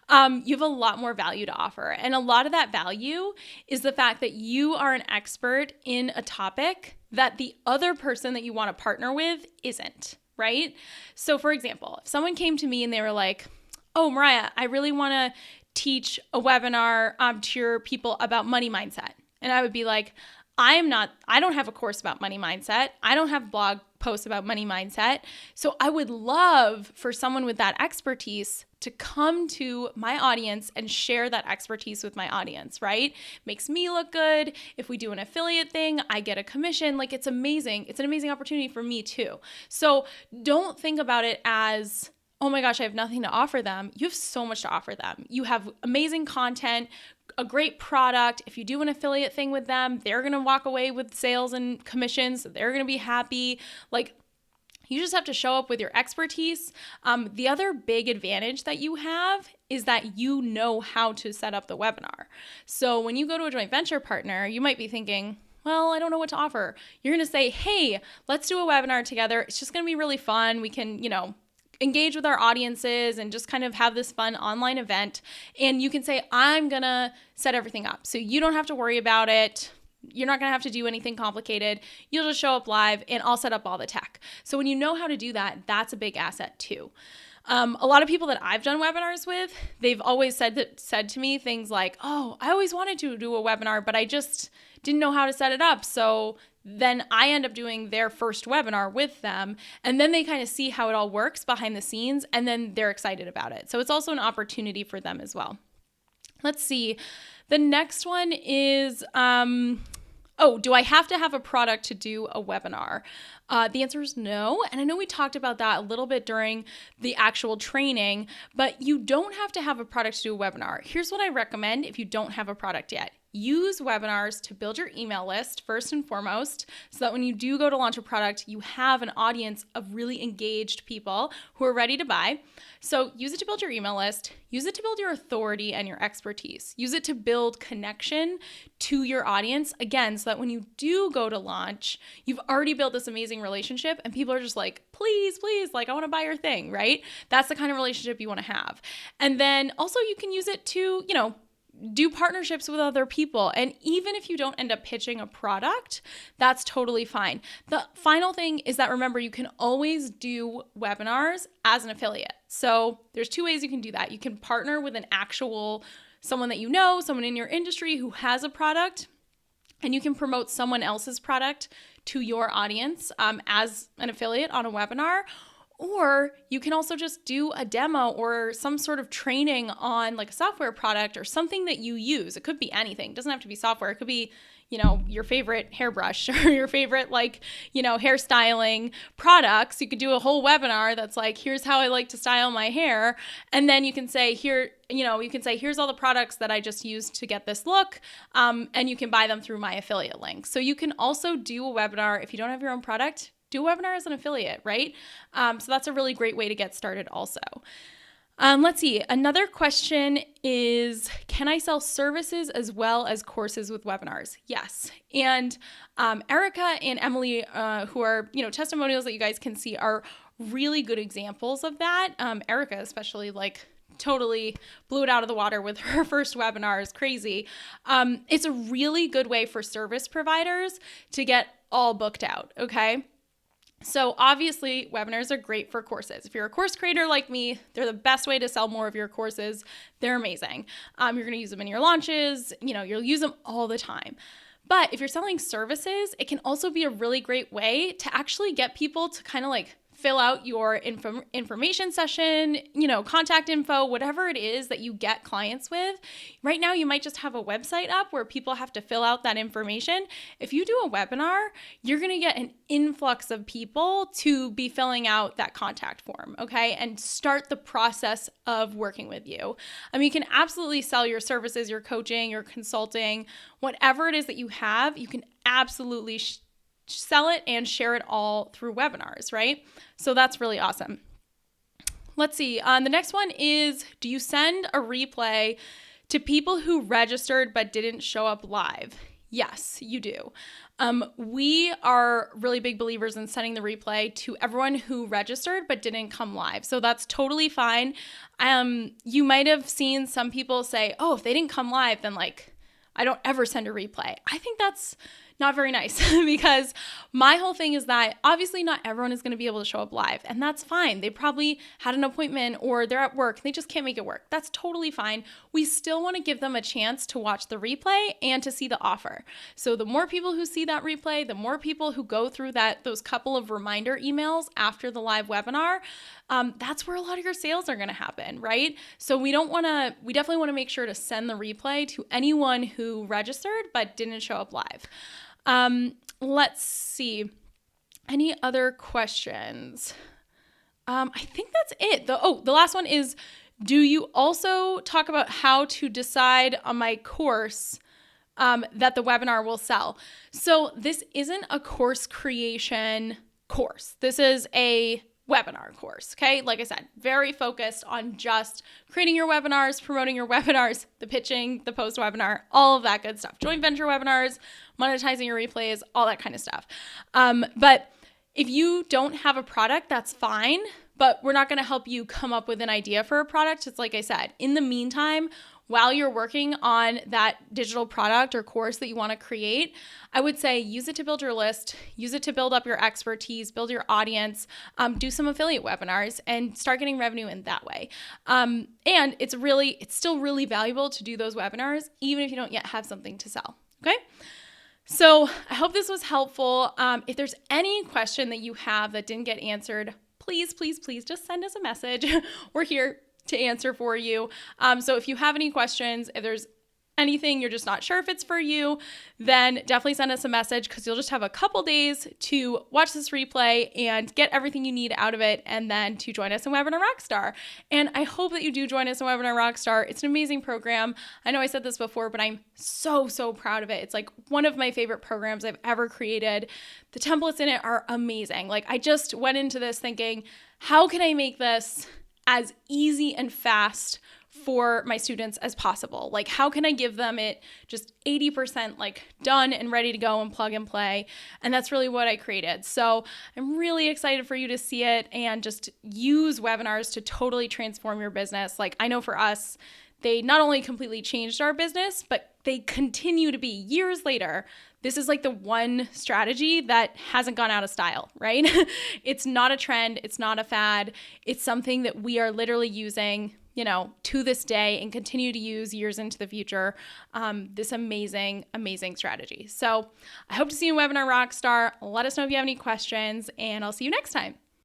You have a lot more value to offer. And a lot of that value is the fact that you are an expert in a topic that the other person that you want to partner with isn't, right? So for example, if someone came to me and they were like, oh, Mariah, I really want to teach a webinar to your people about money mindset. And I would be like, I don't have a course about money mindset. I don't have blog posts about money mindset. So I would love for someone with that expertise to come to my audience and share that expertise with my audience, right? Makes me look good. If we do an affiliate thing, I get a commission. Like it's amazing. It's an amazing opportunity for me too. So don't think about it as, oh my gosh, I have nothing to offer them. You have so much to offer them. You have amazing content, a great product. If you do an affiliate thing with them, they're going to walk away with sales and commissions. They're going to be happy. Like you just have to show up with your expertise. The other big advantage that you have is that you know how to set up the webinar. So when you go to a joint venture partner, you might be thinking, well, I don't know what to offer. You're going to say, hey, let's do a webinar together. It's just going to be really fun. We can, engage with our audiences and just kind of have this fun online event. And you can say, I'm going to set everything up. So you don't have to worry about it. You're not going to have to do anything complicated. You'll just show up live and I'll set up all the tech. So when you know how to do that, that's a big asset too. A lot of people that I've done webinars with, they've always said to me things like, oh, I always wanted to do a webinar, but I just didn't know how to set it up. So then I end up doing their first webinar with them, and then they kind of see how it all works behind the scenes, and then they're excited about it. So it's also an opportunity for them as well. Let's see. The next one is, do I have to have a product to do a webinar? The answer is no. And I know we talked about that a little bit during the actual training, but you don't have to have a product to do a webinar. Here's what I recommend if you don't have a product yet. Use webinars to build your email list first and foremost, so that when you do go to launch a product, you have an audience of really engaged people who are ready to buy. So use it to build your email list, use it to build your authority and your expertise, use it to build connection to your audience, again, so that when you do go to launch, you've already built this amazing relationship and people are just like, please, like I want to buy your thing, right? That's the kind of relationship you want to have. And then also you can use it to, do partnerships with other people. And even if you don't end up pitching a product, that's totally fine. The final thing is that remember, you can always do webinars as an affiliate. So there's two ways you can do that. You can partner with an actual someone that you know, someone in your industry who has a product, and you can promote someone else's product to your audience as an affiliate on a webinar. Or you can also just do a demo or some sort of training on like a software product or something that you use. It could be anything. It doesn't have to be software. It could be, your favorite hairbrush or your favorite hairstyling products. You could do a whole webinar that's like, here's how I like to style my hair. And then you can say here's all the products that I just used to get this look. And you can buy them through my affiliate link. So you can also do a webinar if you don't have your own product. Do a webinar as an affiliate, right? So that's a really great way to get started also. Let's see. Another question is, can I sell services as well as courses with webinars? Yes. And Erica and Emily, who are, testimonials that you guys can see, are really good examples of that. Erica especially, totally blew it out of the water with her first webinar. Is crazy. It's a really good way for service providers to get all booked out, okay? So obviously, webinars are great for courses. If you're a course creator like me, they're the best way to sell more of your courses. They're amazing. You're going to use them in your launches. You'll use them all the time. But if you're selling services, it can also be a really great way to actually get people to kind of fill out your information session, contact info, whatever it is that you get clients with. Right now, you might just have a website up where people have to fill out that information. If you do a webinar, you're going to get an influx of people to be filling out that contact form, okay? And start the process of working with you. You can absolutely sell your services, your coaching, your consulting, whatever it is that you have, you can absolutely sell it and share it all through webinars, right? So that's really awesome. Let's see. The next one is, do you send a replay to people who registered but didn't show up live? Yes, you do. We are really big believers in sending the replay to everyone who registered but didn't come live. So that's totally fine. You might have seen some people say, oh, if they didn't come live, then like, I don't ever send a replay. I think that's not very nice because my whole thing is that obviously not everyone is going to be able to show up live, and that's fine. They probably had an appointment or they're at work. They just can't make it work. That's totally fine. We still want to give them a chance to watch the replay and to see the offer. So the more people who see that replay, the more people who go through those couple of reminder emails after the live webinar, that's where a lot of your sales are going to happen, right? So we definitely want to make sure to send the replay to anyone who registered but didn't show up live. Let's see. Any other questions? I think that's it. The last one is, do you also talk about how to decide on my course that the webinar will sell? So this isn't a course creation course. This is a webinar course, okay? Like I said, very focused on just creating your webinars, promoting your webinars, the pitching, the post-webinar, all of that good stuff. Joint venture webinars, monetizing your replays, all that kind of stuff. But if you don't have a product, that's fine, but we're not going to help you come up with an idea for a product. It's like I said, in the meantime, while you're working on that digital product or course that you want to create, I would say use it to build your list, use it to build up your expertise, build your audience, do some affiliate webinars and start getting revenue in that way. And it's still really valuable to do those webinars, even if you don't yet have something to sell. Okay. So I hope this was helpful. If there's any question that you have that didn't get answered, please just send us a message. We're here to answer for you. So if you have any questions, if there's anything you're just not sure if it's for you, then definitely send us a message because you'll just have a couple days to watch this replay and get everything you need out of it and then to join us in Webinar Rockstar. And I hope that you do join us in Webinar Rockstar. It's an amazing program. I know I said this before, but I'm so proud of it. It's like one of my favorite programs I've ever created. The templates in it are amazing. Like I just went into this thinking, how can I make this as easy and fast for my students as possible? Like, how can I give them it just 80% like done and ready to go and plug and play? And that's really what I created. So I'm really excited for you to see it and just use webinars to totally transform your business. Like I know for us, they not only completely changed our business, but they continue to be years later. This is like the one strategy that hasn't gone out of style, right? It's not a trend. It's not a fad. It's something that we are literally using, to this day and continue to use years into the future. This amazing strategy. So I hope to see you in Webinar Rockstar. Let us know if you have any questions and I'll see you next time.